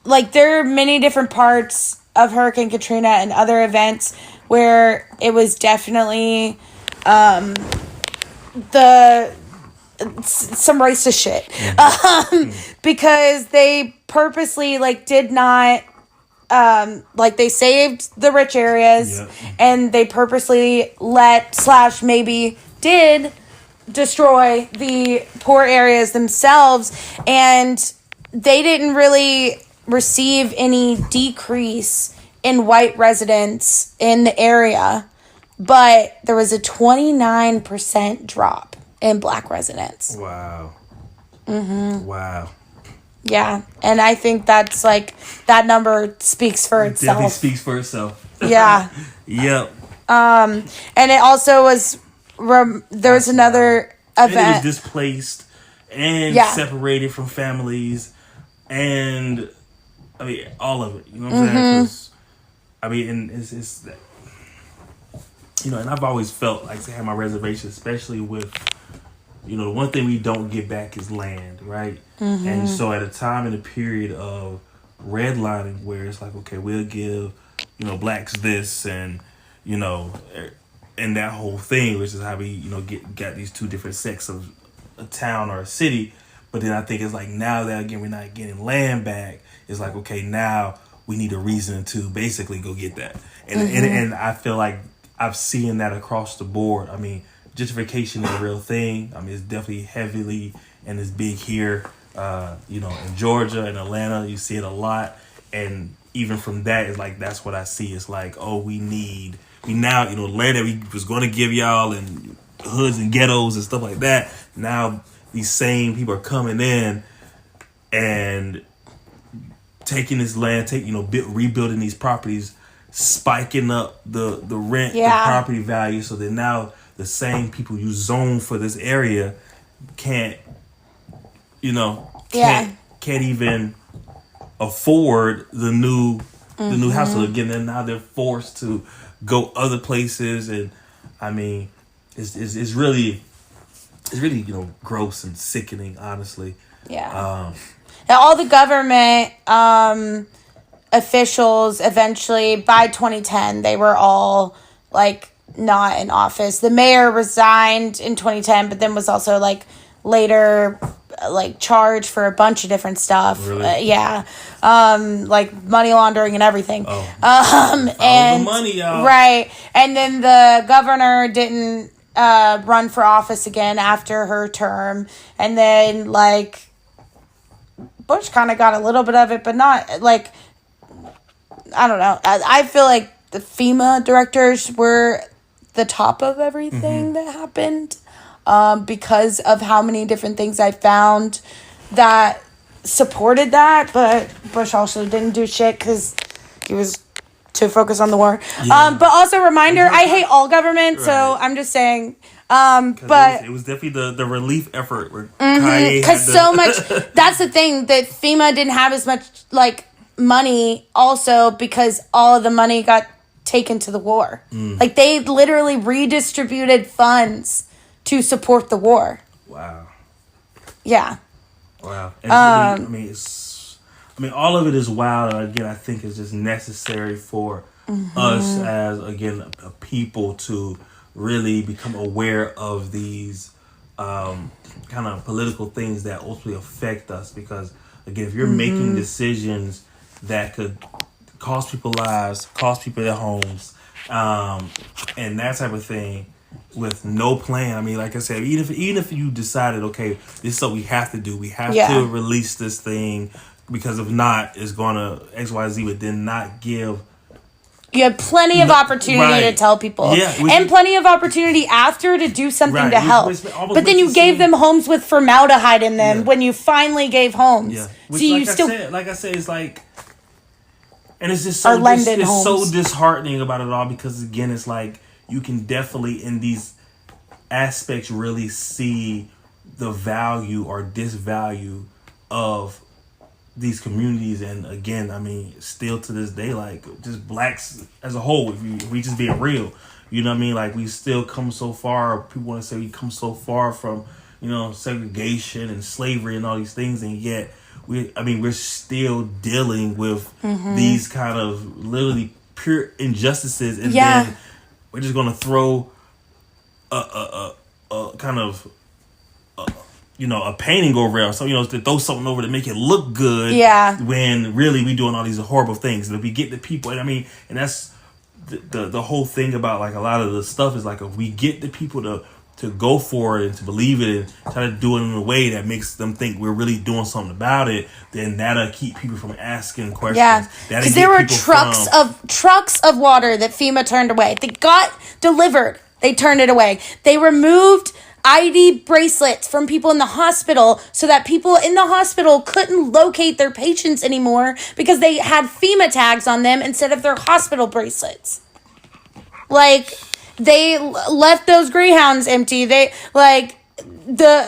like there are many different parts of Hurricane Katrina and other events where it was definitely some racist shit, because they purposely like did not. Like they saved the rich areas, and they purposely maybe did destroy the poor areas themselves, and they didn't really receive any decrease in white residents in the area, but there was a 29% drop in black residents. Wow. Wow. Yeah, and I think that's like, that number speaks for itself. Definitely speaks for itself. Yeah. Yep. And it also was, there was another event. And it was displaced and separated from families, and I mean, all of it. You know what I'm saying? 'Cause, I mean, and it's that, you know, and I've always felt like to have my reservations, especially with, you know, the one thing we don't get back is land, right? And so at a time in a period of redlining where it's like, okay, we'll give, you know, blacks this, and, you know, and that whole thing, which is how we, you know, got these two different sects of a town or a city. But then I think it's like, now that again we're not getting land back, it's like, okay, now we need a reason to basically go get that. And I feel like I've seen that across the board. I mean, gentrification is a real thing. I mean, it's definitely heavily and it's big here. You know, in Georgia and Atlanta, you see it a lot. And even from that, it's like, that's what I see. It's like, oh, we now, you know, land that we was going to give y'all and hoods and ghettos and stuff like that. Now these same people are coming in and taking this land, rebuilding these properties, spiking up the rent, the property value, so that now the same people you zone for this area can't even afford the new the new house. So again, then now they're forced to go other places, and I mean, it's really gross and sickening, honestly. Yeah. Now, all the government officials eventually, by 2010, they were all like not in office. The mayor resigned in 2010, but then was also like later like charged for a bunch of different stuff. Really? Like money laundering and everything. And the money, y'all. Right. And then the governor didn't run for office again after her term. And then like Bush kind of got a little bit of it, but not like, I don't know. I feel like the FEMA directors were the top of everything that happened, because of how many different things I found that supported that. But Bush also didn't do shit because he was too focused on the war. Yeah. But also reminder, I hate all government, so I'm just saying. But it was definitely the relief effort where because so much. That's the thing, that FEMA didn't have as much like money, also because all of the money got taken to the war. Like they literally redistributed funds to support the war. Wow. Yeah. Wow. And I mean, all of it is wild. And again, I think it's just necessary for us as, again, a people to really become aware of these kind of political things that ultimately affect us. Because, again, if you're making decisions that could cost people lives, cost people their homes, and that type of thing, with no plan. I mean, like I said, even if you decided, okay, this is what we have to do. We have to release this thing, because if not, it's going to XYZ, but then not give. You had plenty of opportunity to tell people. And plenty of opportunity after to do something to help. But then you gave them homes with formaldehyde in them when you finally gave homes. Yeah. Which, so you like I said, it's like, and it's just so it's so disheartening about it all, because again, it's like, you can definitely in these aspects really see the value or disvalue of these communities. And again, I mean, still to this day, like just blacks as a whole, if we just being real, you know what I mean? Like we still come so far. People want to say we come so far from, segregation and slavery and all these things, and yet we're still dealing with these kind of literally pure injustices, and then we're just gonna throw a kind of a painting over it, so to throw something over to make it look good. Yeah. When really we doing all these horrible things, and if we get the people, and I mean, and that's the whole thing about like a lot of the stuff is like, if we get the people to go for it and to believe it and try to do it in a way that makes them think we're really doing something about it, then that'll keep people from asking questions. Yeah, because there were trucks of water that FEMA turned away. They got delivered. They turned it away. They removed ID bracelets from people in the hospital so that people in the hospital couldn't locate their patients anymore because they had FEMA tags on them instead of their hospital bracelets. Like, they left those Greyhounds empty. The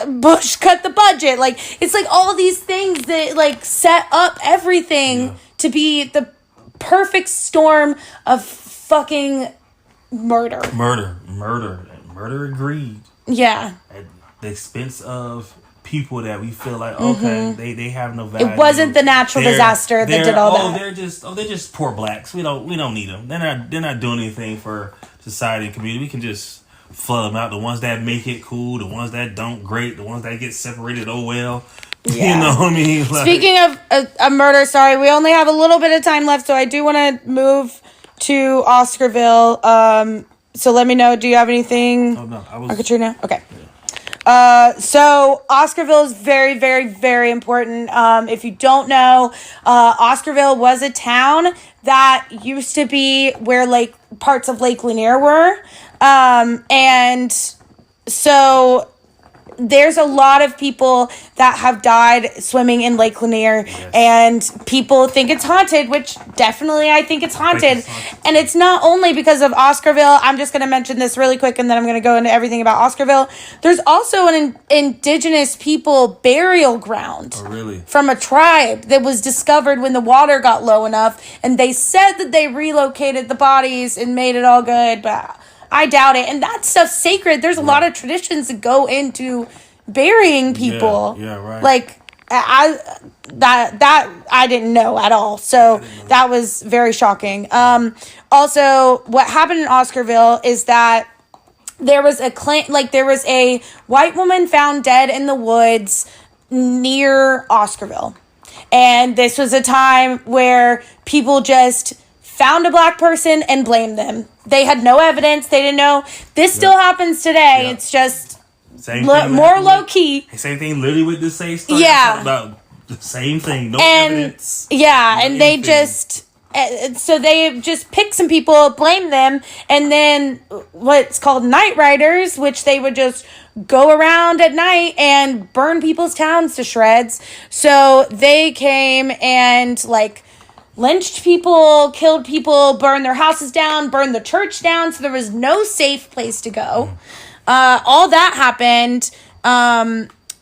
Bush cut the budget. Like, it's like all these things that like set up everything to be the perfect storm of fucking murder. Murder and greed. Yeah. At the expense of people that we feel like, okay, they have no value. It wasn't the natural disaster that did all that. They're just poor blacks. We don't need them. They're not doing anything for society and community. We can just flood them out. The ones that make it, cool. The ones that don't, great. The ones that get separated, oh well. Yeah. You know what I mean? Like, speaking of a murder, sorry, we only have a little bit of time left, so I do want to move to Oscarville. So let me know. Do you have anything? Oh no, Katrina. Okay. Yeah. So Oscarville is very, very, very important. If you don't know, Oscarville was a town that used to be where parts of Lake Lanier were, and so there's a lot of people that have died swimming in Lake Lanier, and people think it's haunted, which definitely I think it's haunted. And it's not only because of Oscarville. I'm just going to mention this really quick, and then I'm going to go into everything about Oscarville. There's also an indigenous people burial ground from a tribe that was discovered when the water got low enough, and they said that they relocated the bodies and made it all good, but I doubt it. And that stuff's sacred. There's a lot of traditions that go into burying people. Yeah, right. Like, that I didn't know at all. So that was very shocking. Also, what happened in Oscarville is that there was a white woman found dead in the woods near Oscarville. And this was a time where people just found a black person and blamed them. They had no evidence. They didn't know. This still happens today. Yeah. It's just more low key. Same thing literally with the same stuff. Yeah. About the same thing. No evidence. Yeah, and they just... So they just picked some people, blamed them, and then what's called night riders, which they would just go around at night and burn people's towns to shreds. So they came and, like, lynched people, killed people, burned their houses down, burned the church down, so there was no safe place to go. All that happened.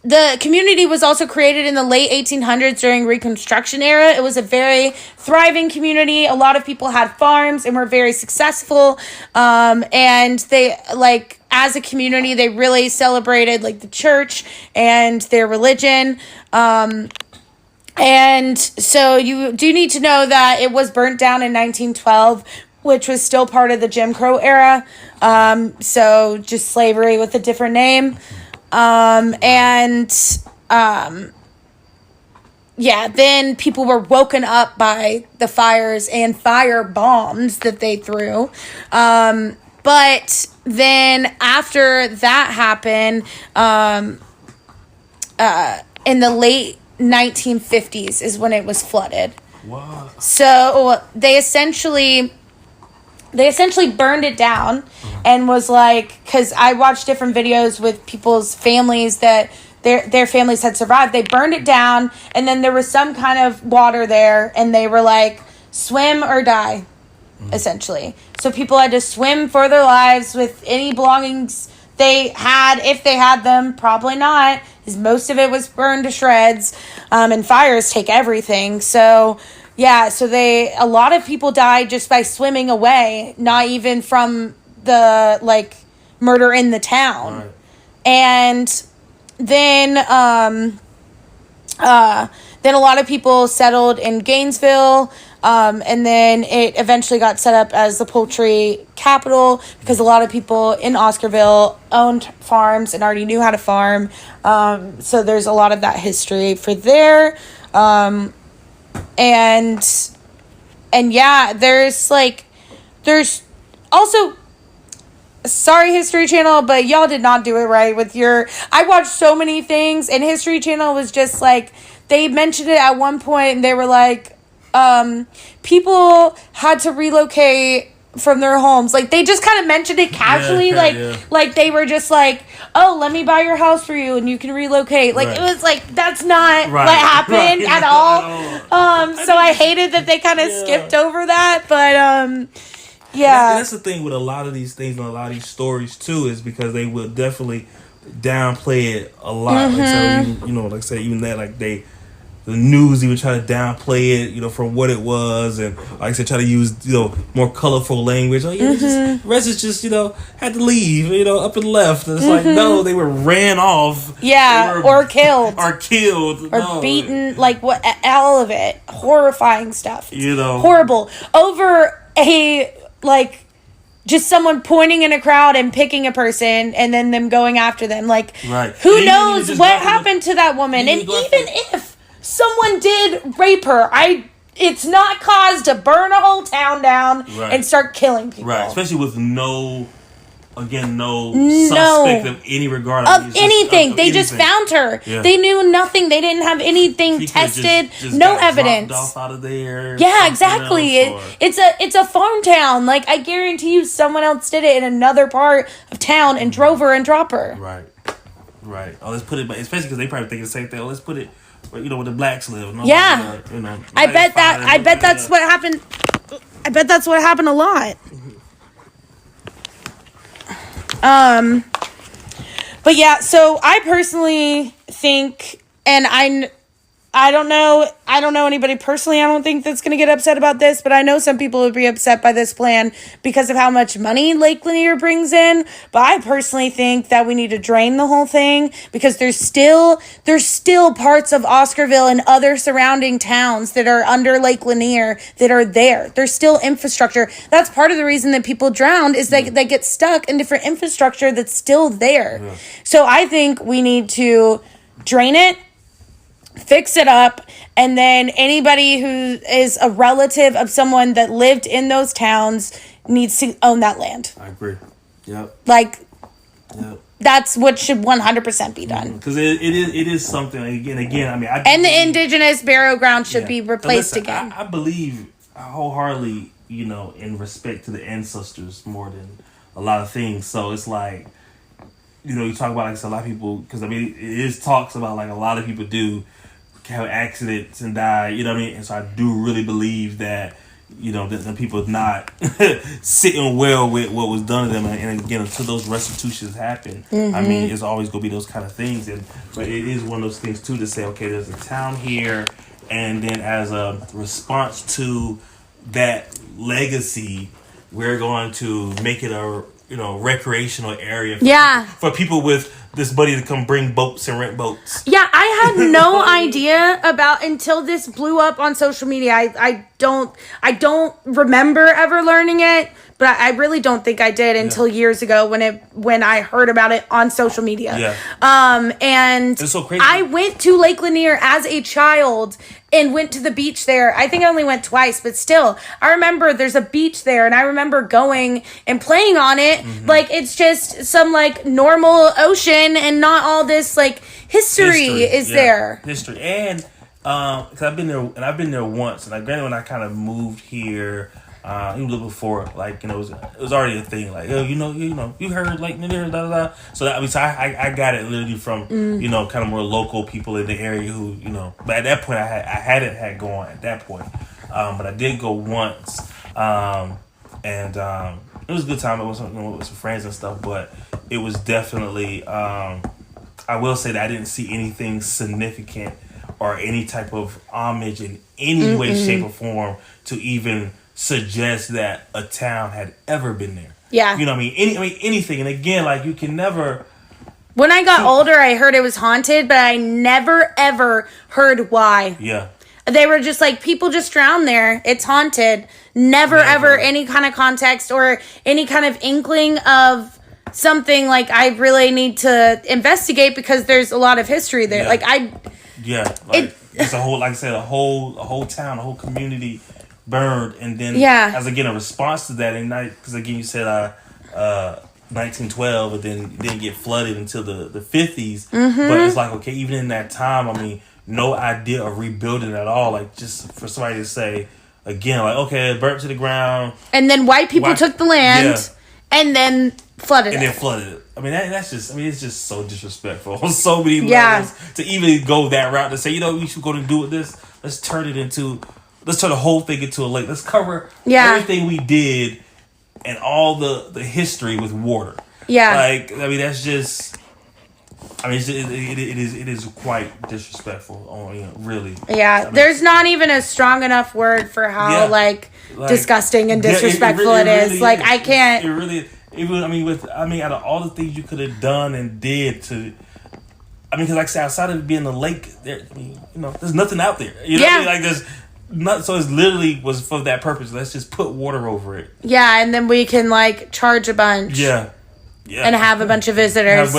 The community was also created in the late 1800s during Reconstruction era. It was a very thriving community. A lot of people had farms and were very successful. And they, like, as a community, they really celebrated, like, the church and their religion. And so you do need to know that it was burnt down in 1912, which was still part of the Jim Crow era. So just slavery with a different name. Then people were woken up by the fires and fire bombs that they threw. But then after that happened, in the late 1950s is when it was flooded. Wow. So they essentially burned it down and was like, because I watched different videos with people's families that their families had survived. They burned it down, and then there was some kind of water there, and they were like, swim or die, essentially. So people had to swim for their lives with any belongings they had, if they had them. Probably not, because most of it was burned to shreds, and fires take everything. So yeah, so a lot of people died just by swimming away, not even from the, like, murder in the town. Right. And then a lot of people settled in Gainesville, and then it eventually got set up as the poultry capital because a lot of people in Oscarville owned farms and already knew how to farm. So there's a lot of that history for there. And yeah, there's also, sorry, History Channel, but y'all did not do it right with I watched so many things, and History Channel was just like, they mentioned it at one point, and they were like, people had to relocate from their homes. Like, they just kind of mentioned it casually, like they were just like, oh, let me buy your house for you and you can relocate. Like, it was like, that's not what happened at all. So I hated that they kind of skipped over that, but yeah. That's the thing with a lot of these things and a lot of these stories too, is because they will definitely downplay it a lot. Like, so like I said, even that, like, the news even try to downplay it, from what it was, and like I said, try to use more colorful language. Oh yeah, the residents just had to leave, up and left. And it's like, no, they were ran off. Yeah, or killed, or beaten. Like, what? All of it, horrifying stuff. Horrible over just someone pointing in a crowd and picking a person and then them going after them. Like, who knows what happened to that woman? And even if someone did rape her, it's not cause to burn a whole town down and start killing people. Right, especially with no suspect of any regard. Of anything. They just found her. Yeah. They knew nothing. They didn't have anything tested. Just no evidence. Off out of there. Yeah, exactly. It's a farm town. Like, I guarantee you someone else did it in another part of town and drove her and dropped her. Right. Right. Oh, let's put it, especially because they probably think the same thing. Oh, let's put it, where the blacks live. Yeah. I bet that's what happened. I bet that's what happened a lot. But yeah, so I personally think, and I don't know anybody personally, I don't think that's going to get upset about this, but I know some people would be upset by this plan because of how much money Lake Lanier brings in. But I personally think that we need to drain the whole thing because there's still parts of Oscarville and other surrounding towns that are under Lake Lanier that are there. There's still infrastructure. That's part of the reason that people drowned is they get stuck in different infrastructure that's still there. Yeah. So I think we need to drain it, fix it up, and then anybody who is a relative of someone that lived in those towns needs to own that land. I agree. Yep. That's what should 100% be done. Because it is something, again, I mean... and the indigenous burial ground should be replaced again. I believe wholeheartedly, in respect to the ancestors more than a lot of things. So it's like, you talk about, like, a lot of people... Because, I mean, it is talks about, like, a lot of people do have accidents and die, you know what I mean? And so I do really believe that, that the people not sitting well with what was done to them. And again, until those restitutions happen, I mean, it's always going to be those kind of things. But it is one of those things, too, to say, okay, there's a town here, and then as a response to that legacy, we're going to make it a, recreational area for people with this money to come bring boats and rent boats. Yeah, I had no idea about until this blew up on social media. I don't remember ever learning it, but I really don't think I did until years ago when I heard about it on social media. Yeah. And it's so crazy. I went to Lake Lanier as a child and went to the beach there. I think I only went twice, but still, I remember there's a beach there, and I remember going and playing on it like it's just some like normal ocean, and not all this like history is there. History, and because I've been there once, and granted when I kind of moved here. Even a little before, like, it was already a thing. Like, oh, you heard, like, da da da. So that, I got it literally from kind of more local people in the area who But at that point, I hadn't had gone at that point, but I did go once, and it was a good time. It was with some friends and stuff, but it was definitely. I will say that I didn't see anything significant or any type of homage in any way, shape, or form to even suggest that a town had ever been there. Yeah. You know what I mean? Anything. And again, like, you can never... When I got older, I heard it was haunted, but I never, ever heard why. Yeah. They were just like, people just drown there. It's haunted. Never, ever any kind of context or any kind of inkling of something like I really need to investigate because there's a lot of history there. Yeah. Like, it's a whole, like I said, a whole town, a whole community burned, and then as again a response to that, and because again you said 1912, but then it didn't get flooded until the 50s. But it's like, okay, even in that time, I mean, no idea of rebuilding at all. Like, just for somebody to say again, like, okay, it burnt to the ground, and then white people took the land, and then flooded it. I mean, that's just, it's just so disrespectful on so many levels to even go that route to say, we should go to do with this. Let's turn the whole thing into a lake. Let's cover everything we did and all the history with water. Yeah. Like, I mean, that's just... I mean, it is quite disrespectful, really. Yeah, there's not even a strong enough word for how, like disgusting and disrespectful it is. Really like, I can't... It really... Even, out of all the things you could have done and did to... because like I said, outside of being a lake, there's nothing out there. You know what I mean? Like, there's... So it literally was for that purpose. Let's just put water over it. Yeah, and then we can like charge a bunch. Yeah. And have a bunch of visitors.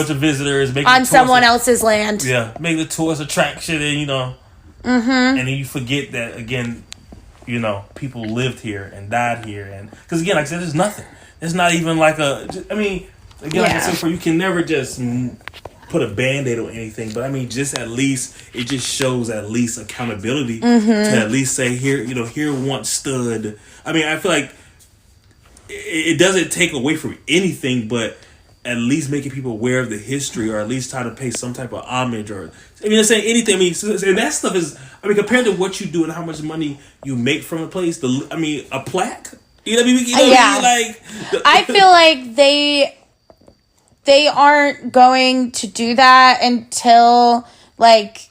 Make on someone else's land. Yeah, make the tourist attraction, and and then you forget that again. People lived here and died here, and because again, like I said, there's nothing. It's not even like a. Like I said before, you can never just put a Band-Aid on anything, but just at least it just shows at least accountability to at least say here once stood. I feel like it doesn't take away from anything, but at least making people aware of the history, or at least try to pay some type of homage, or I mean, saying anything. I mean, and that stuff is, I mean, compared to what you do and how much money you make from a place, a plaque. You know what I mean? I feel like they aren't going to do that until like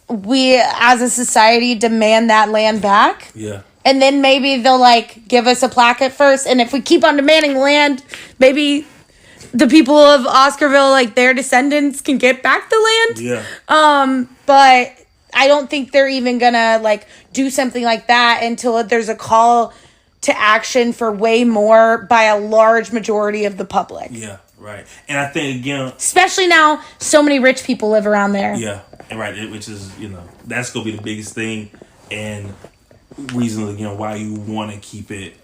we as a society demand that land back. Yeah. And then maybe they'll like give us a plaque at first, and if we keep on demanding land, maybe the people of Oscarville, like their descendants, can get back the land. Yeah. But I don't think they're even gonna like do something like that until there's a call to action for way more by a large majority of the public. Yeah, right. And I think again, especially now, so many rich people live around there. Yeah, and right, which is that's gonna be the biggest thing, and reason why you want to keep it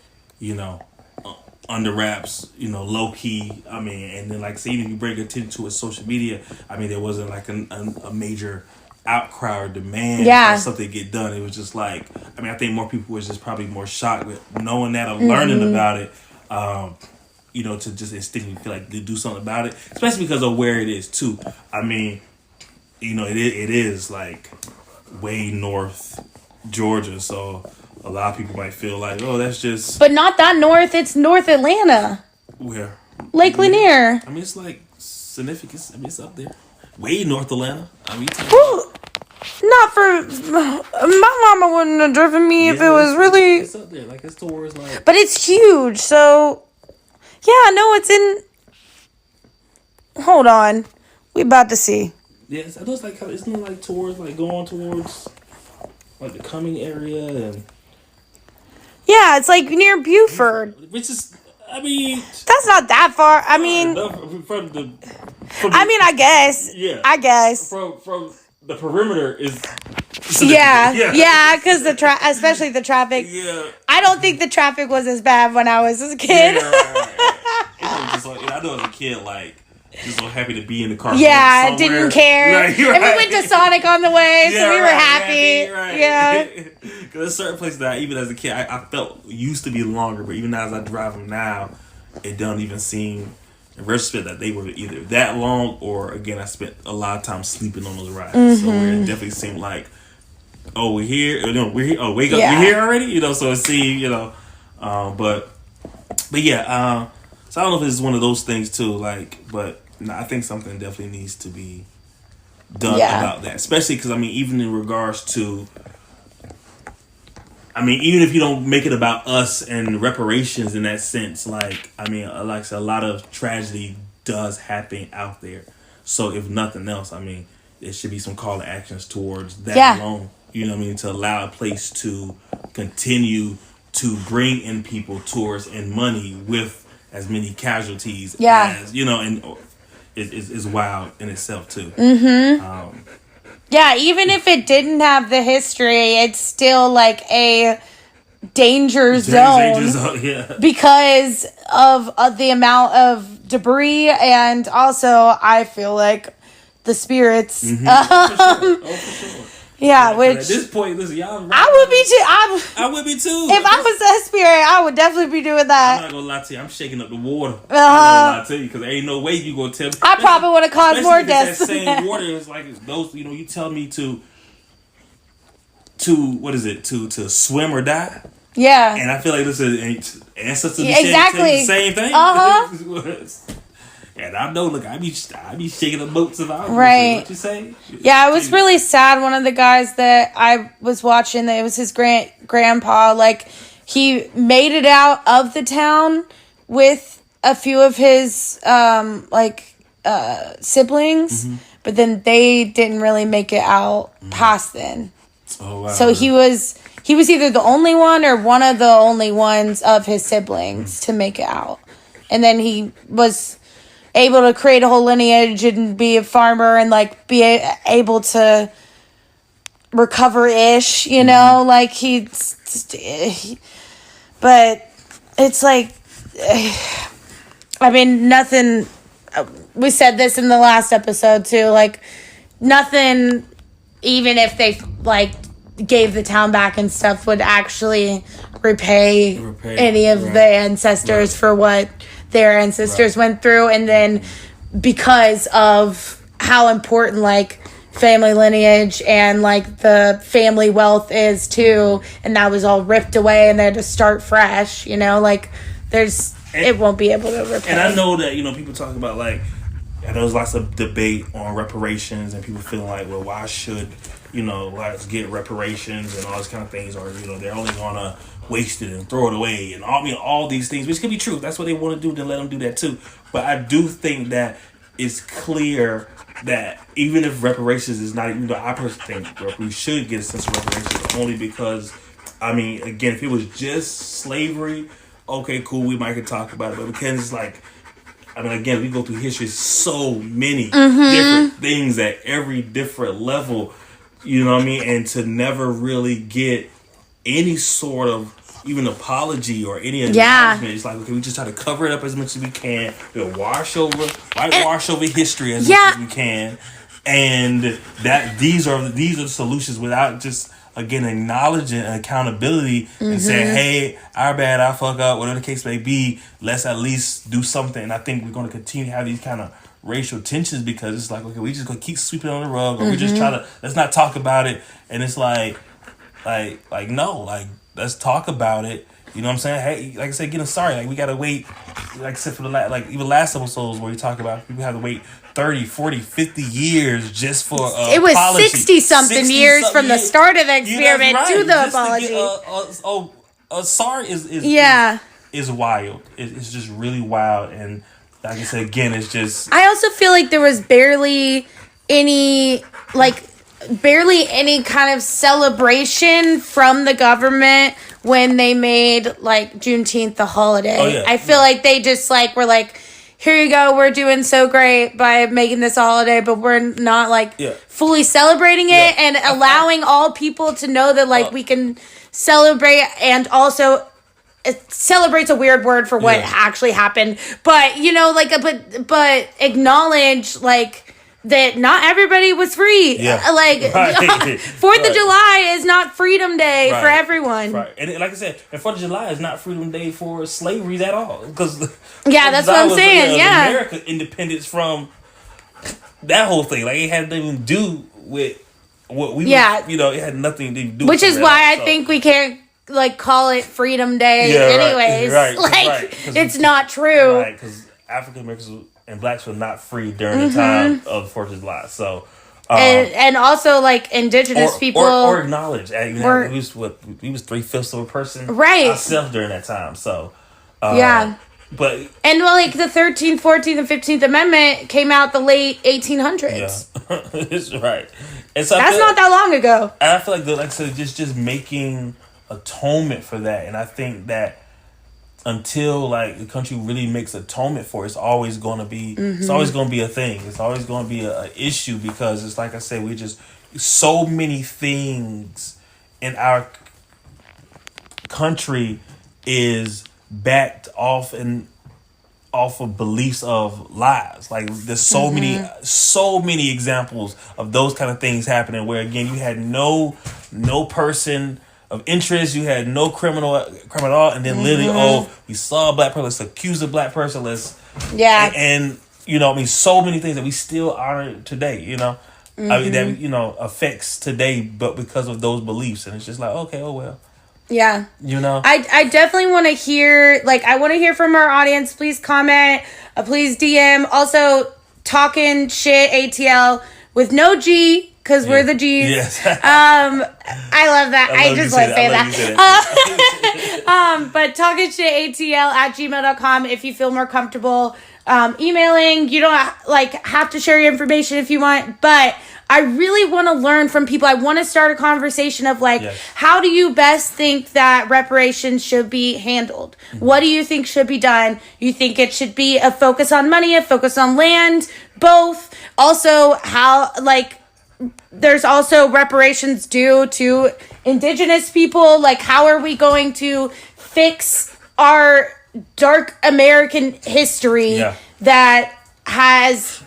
under wraps, low key. I mean, and then like say even if you bring attention to it, social media. I mean, there wasn't like a major outcry or demand for something to get done. It was just like, I mean, I think more people was just probably more shocked with knowing that or learning about it. To just instinctively feel like to do something about it, especially because of where it is too. I mean, it is like way north Georgia, so a lot of people might feel like, oh, that's just. But not that north. It's North Atlanta. Where? Lake Lanier. I mean, it's like significant. I mean, it's up there. Way North Atlanta. I mean, not for my mama wouldn't have driven me if it was really. It's up there, like it's towards like. But it's huge, so yeah, no, it's in. Hold on, we about to see. Yes, I know it's like isn't it like towards like going towards like the Cumming area and. Yeah, it's like near Buford. Which is, I mean. That's not that far. I mean. I guess. Yeah. I guess. From the perimeter is. Yeah, because especially the traffic. Yeah. I don't think the traffic was as bad when I was a kid. Yeah, right. I know as a kid, like. Just so happy to be in the car. Yeah, didn't care. Right. And we went to Sonic on the way, so we were happy. Right. Yeah. Because there's certain places that even as a kid, I felt used to be longer, but even as I drive them now, it don't even seem, in retrospect, that they were either that long or, again, I spent a lot of time sleeping on those rides. So it definitely seemed like, oh, we're here. We're here. Oh, wake up. We're here already? So it seemed, but yeah. So I don't know if it's one of those things too, like, but no, I think something definitely needs to be done about that. Especially because, I mean, even in regards to, I mean, even if you don't make it about us and reparations in that sense, like, I mean, like I said, a lot of tragedy does happen out there. So if nothing else, I mean, there should be some call to actions towards that alone. You know what I mean? To allow a place to continue to bring in people, tourists, and money with as many casualties as, and is wild in itself too. Yeah, even if it didn't have the history, it's still like a danger zone because of the amount of debris, and also I feel like the spirits. For sure. Yeah, which at this point, listen, y'all. I would be too. I would be too. If I was a spirit, I would definitely be doing that. I'm not gonna lie to you. I'm shaking up the water. I'm not gonna lie to you because there ain't no way you gonna tell me. I probably would have caused more deaths. That same water is like those. You tell me to what is it? To swim or die. Yeah. And I feel like this is ancestors exactly the same thing. And I know, look, I be shaking the boats of our right. What you say? Yeah, it was really sad. One of the guys that I was watching, that it was his grandpa. Like, he made it out of the town with a few of his siblings, but then they didn't really make it out past then. Oh wow! So he was either the only one or one of the only ones of his siblings to make it out, and then he was able to create a whole lineage and be a farmer and like be able to recover-ish, like but it's like, I mean, nothing, we said this in the last episode too, like nothing, even if they like gave the town back and stuff, would actually repay any of the ancestors for what their ancestors went through, and then because of how important like family lineage and like the family wealth is too, and that was all ripped away and they had to start fresh, you know, like it won't be able to repay. And I know that, you know, people talk about like, and there's lots of debate on reparations and people feeling like, well, why should, you know, let's get reparations and all these kind of things, or, you know, they're only gonna waste it and throw it away and all, you know, all these things, which could be true. That's what they want to do, then let them do that too. But I do think that it's clear that even if reparations is not, even though I personally think we should get a sense of reparations, only because, I mean, again, if it was just slavery, okay, cool, we might could talk about it, but because it's like, I mean, again, we go through history, so many different things at every different level, you know what I mean? And to never really get any sort of even apology or any acknowledgement, it's like, okay, we just try to cover it up as much as we can. We'll whitewash over history as much as we can, and that these are the solutions without just, again, acknowledging accountability and saying, hey, our bad, I fuck up, whatever the case may be, let's at least do something. And I think we're going to continue to have these kind of racial tensions because it's like, okay, we just going to keep sweeping on the rug, or we just try to, let's not talk about it. And it's like, no, like, let's talk about it. You know what I'm saying? Hey, like I said, getting sorry. Like, we got to wait, like I said, for the even last episodes where we talk about people have to wait 30, 40, 50 years just for it was apology. 60-something years from the start of the experiment to the just apology. To get sorry is wild. It's just really wild. And like I said, again, it's just... I also feel like there was barely any kind of celebration from the government when they made like Juneteenth the holiday. Oh, yeah. I feel like they just like were like, here you go, we're doing so great by making this a holiday, but we're not like fully celebrating it and allowing all people to know that like we can celebrate, and also celebrate's a weird word for what actually happened, but you know, like but acknowledge like that not everybody was free. Like 4th of July is not Freedom Day for everyone. Right. And like I said, and 4th of July is not Freedom Day for slavery at all. Because that's what I'm saying. America independence from that whole thing. Like, it had nothing to do with what we you know, it had nothing to do with which is why I think we can't like call it Freedom Day anyways. It's not true. Right, because African Americans and blacks were not free during the time of the 4th of July. So, and also like indigenous people or acknowledge. We was 3/5 of a person ourselves during that time. So, but and well, like the 13th, 14th, and 15th Amendment came out the late 1800s. That's right. And so that's not that long ago. And I feel like like I said, just making atonement for that, and I think that until like the country really makes atonement for it, it's always going to be it's always going to be a thing. It's always going to be an issue, because it's like I said, we just so many things in our country is backed off of beliefs of lies. Like, there's so many examples of those kind of things happening where, again, you had no person of interest, you had no criminal at all, and then literally, we saw a black person, let's accuse a black person, and you know, I mean, so many things that we still honor today, you know, I mean, that, you know, affects today, but because of those beliefs, and it's just like, okay, oh well. Yeah. You know? I definitely want to hear, like, I want to hear from our audience. Please comment, please DM. Also, talking shit ATL with no G, because we're the G's. Yes. I love that. I just want to say that. But talking shit ATL at gmail.com if you feel more comfortable emailing. You don't have to share your information if you want, but I really want to learn from people. I want to start a conversation of how do you best think that reparations should be handled? What do you think should be done? You think it should be a focus on money, a focus on land, both? Also, how there's also reparations due to indigenous people. Like, how are we going to fix our dark American history that has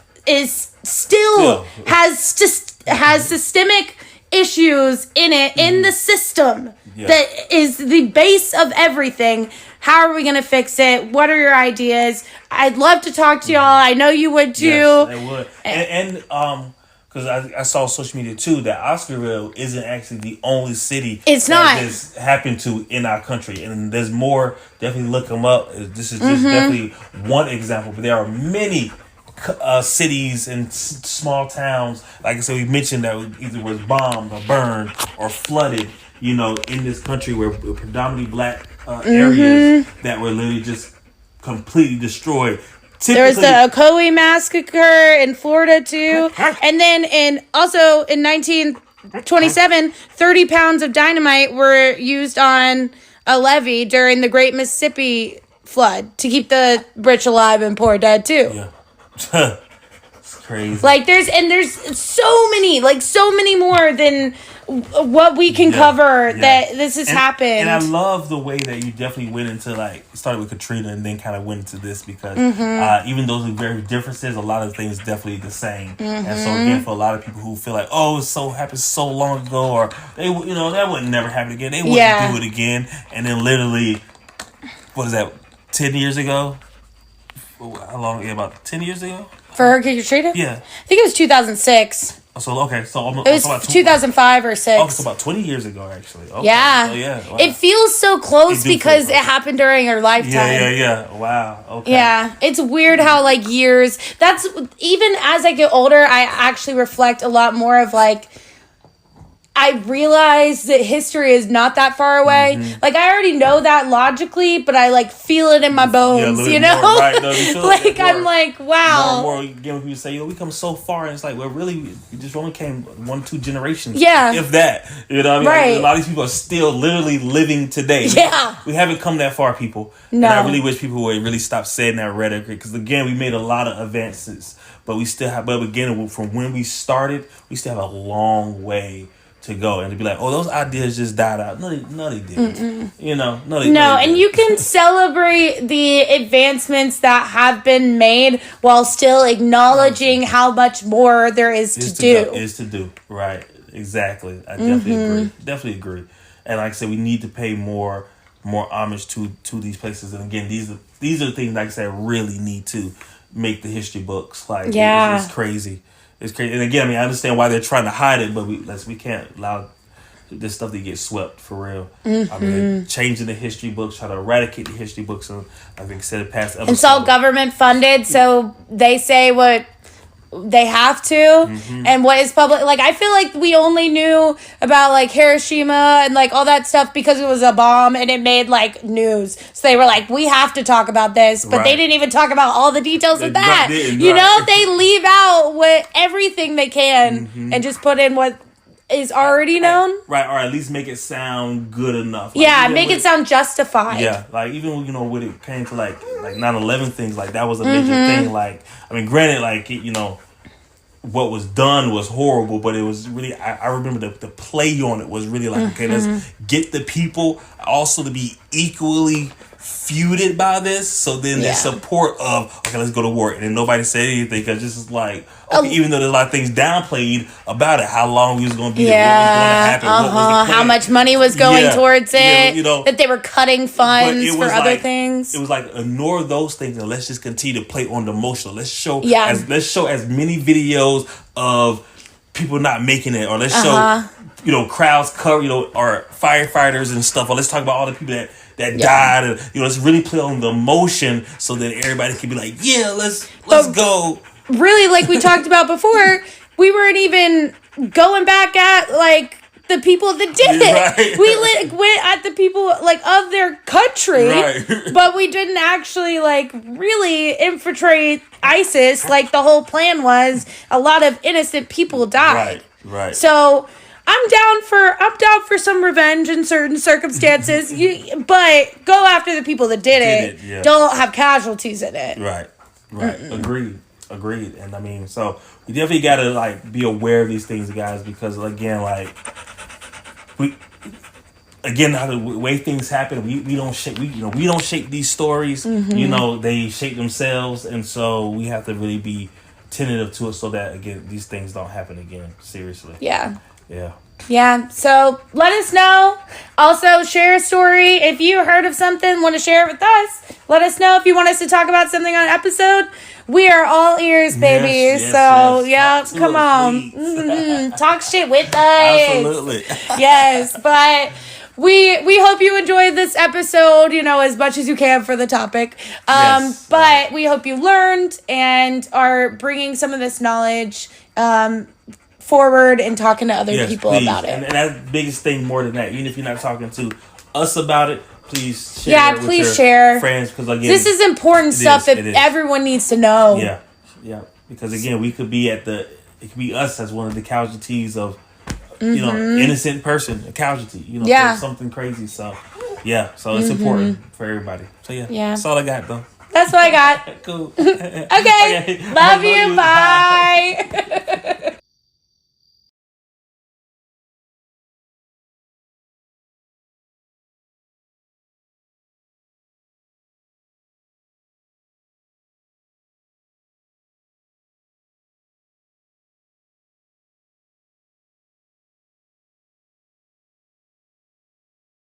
systemic issues in it, in the system that is the base of everything. How are we going to fix it? What are your ideas? I'd love to talk to y'all. I know you would too. Yes, I would. And because I saw on social media too that Oscarville isn't actually the only city that this happened to in our country, and there's more. Definitely look them up. This is just definitely one example, but there are many cities and small towns. Like I said, we mentioned that either was bombed or burned or flooded. In this country where predominantly black areas that were literally just completely destroyed. There was the Ocoee massacre in Florida too, and then in 1927, 30 pounds of dynamite were used on a levee during the Great Mississippi Flood to keep the rich alive and poor dead too. Yeah. It's crazy. There's so many more than what we can cover that this has happened. And I love the way that you definitely went into started with Katrina and then kind of went into this because even though there's very differences, a lot of things definitely the same. And so again, for a lot of people who feel like, oh, it happened so long ago, or that would never happen again. They wouldn't do it again. And then literally, what is that? 10 years ago? How long? Yeah, about 10 years ago? For Hurricane Katrina? Yeah. I think it was 2006. So, okay. So it was about 2005 or 6. Oh, it's about 20 years ago, actually. Okay. Yeah. So, yeah. Wow. It feels so close because it happened during our lifetime. Yeah. Wow. Okay. Yeah. It's weird how, years... That's... Even as I get older, I actually reflect a lot more of, I realize that history is not that far away. I already know that logically, but I feel it in my bones, More, right. No, I'm wow. More again, when people say, we come so far, and it's really, we just only came 1-2 generations. Yeah. If that. You know what I mean? Right. A lot of these people are still literally living today. Yeah. We haven't come that far, people. No. And I really wish people would really stop saying that rhetoric, because again, we made a lot of advances, but we still have, again, from when we started, we still have a long way to go, and to be like, those ideas just died out. No, they didn't. No, and you can celebrate the advancements that have been made while still acknowledging how much more there is to do. Right? Exactly. I definitely agree. And like I said, we need to pay more homage to these places. And again, these are the things, like I said, really need to make the history books. It's crazy. It's crazy. And again, I understand why they're trying to hide it, but we can't allow this stuff to get swept for real. They're changing the history books, trying to eradicate the history books. And I think said it past episode. It's all government funded, so they say what they have to, and what is public. I feel like we only knew about Hiroshima and all that stuff because it was a bomb and it made news. So they were we have to talk about this, but they didn't even talk about all the details of that. They leave out everything they can and just put in what is already known. Right, or at least make it sound good enough. Make it sound justified. Yeah, even when it came to 9/11 things, that was a major thing. Granted, what was done was horrible, but it was really, I remember the play on it was really okay, let's get the people also to be equally feuded by this, so then the support of, okay, let's go to war, and then nobody said anything, because this is even though there's a lot of things downplayed about it, how long we was going to be, what was going to happen, what was the plan. How much money was going towards it, that they were cutting funds for other things. It was ignore those things and let's just continue to play on the emotional. Let's show as many videos of people not making it, or let's show crowds cover, or firefighters and stuff, or let's talk about all the people that died, and let's really play on the emotion so that everybody can be let's go. Really, we talked about before, we weren't even going back at the people that did it. Right. We went at the people of their country, but we didn't actually really infiltrate ISIS like the whole plan was. A lot of innocent people died. Right. So I'm down for some revenge in certain circumstances, but go after the people that did it. Yeah. Don't have casualties in it. Right. Agreed. And so we definitely got to be aware of these things, guys, because again, the way things happen, we don't shape we don't shape these stories. They shape themselves, and so we have to really be tentative to it so that again these things don't happen again. Seriously. Yeah. Yeah, so let us know. Also, share a story. If you heard of something, want to share it with us, let us know. If you want us to talk about something on an episode, we are all ears, baby. Yes. Come on. Talk shit with us. Absolutely. Yes, but we hope you enjoyed this episode, as much as you can for the topic. But we hope you learned and are bringing some of this knowledge forward and talking to other people about it. And that's the biggest thing more than that. Even if you're not talking to us about it, please share it with your share. friends. Because again, this is important stuff that everyone needs to know. Yeah. Because again, it could be us as one of the casualties of, innocent person, a casualty, for something crazy. So, so it's important for everybody. So, that's all I got, though. That's what I got. Cool. Okay. Love you. Bye.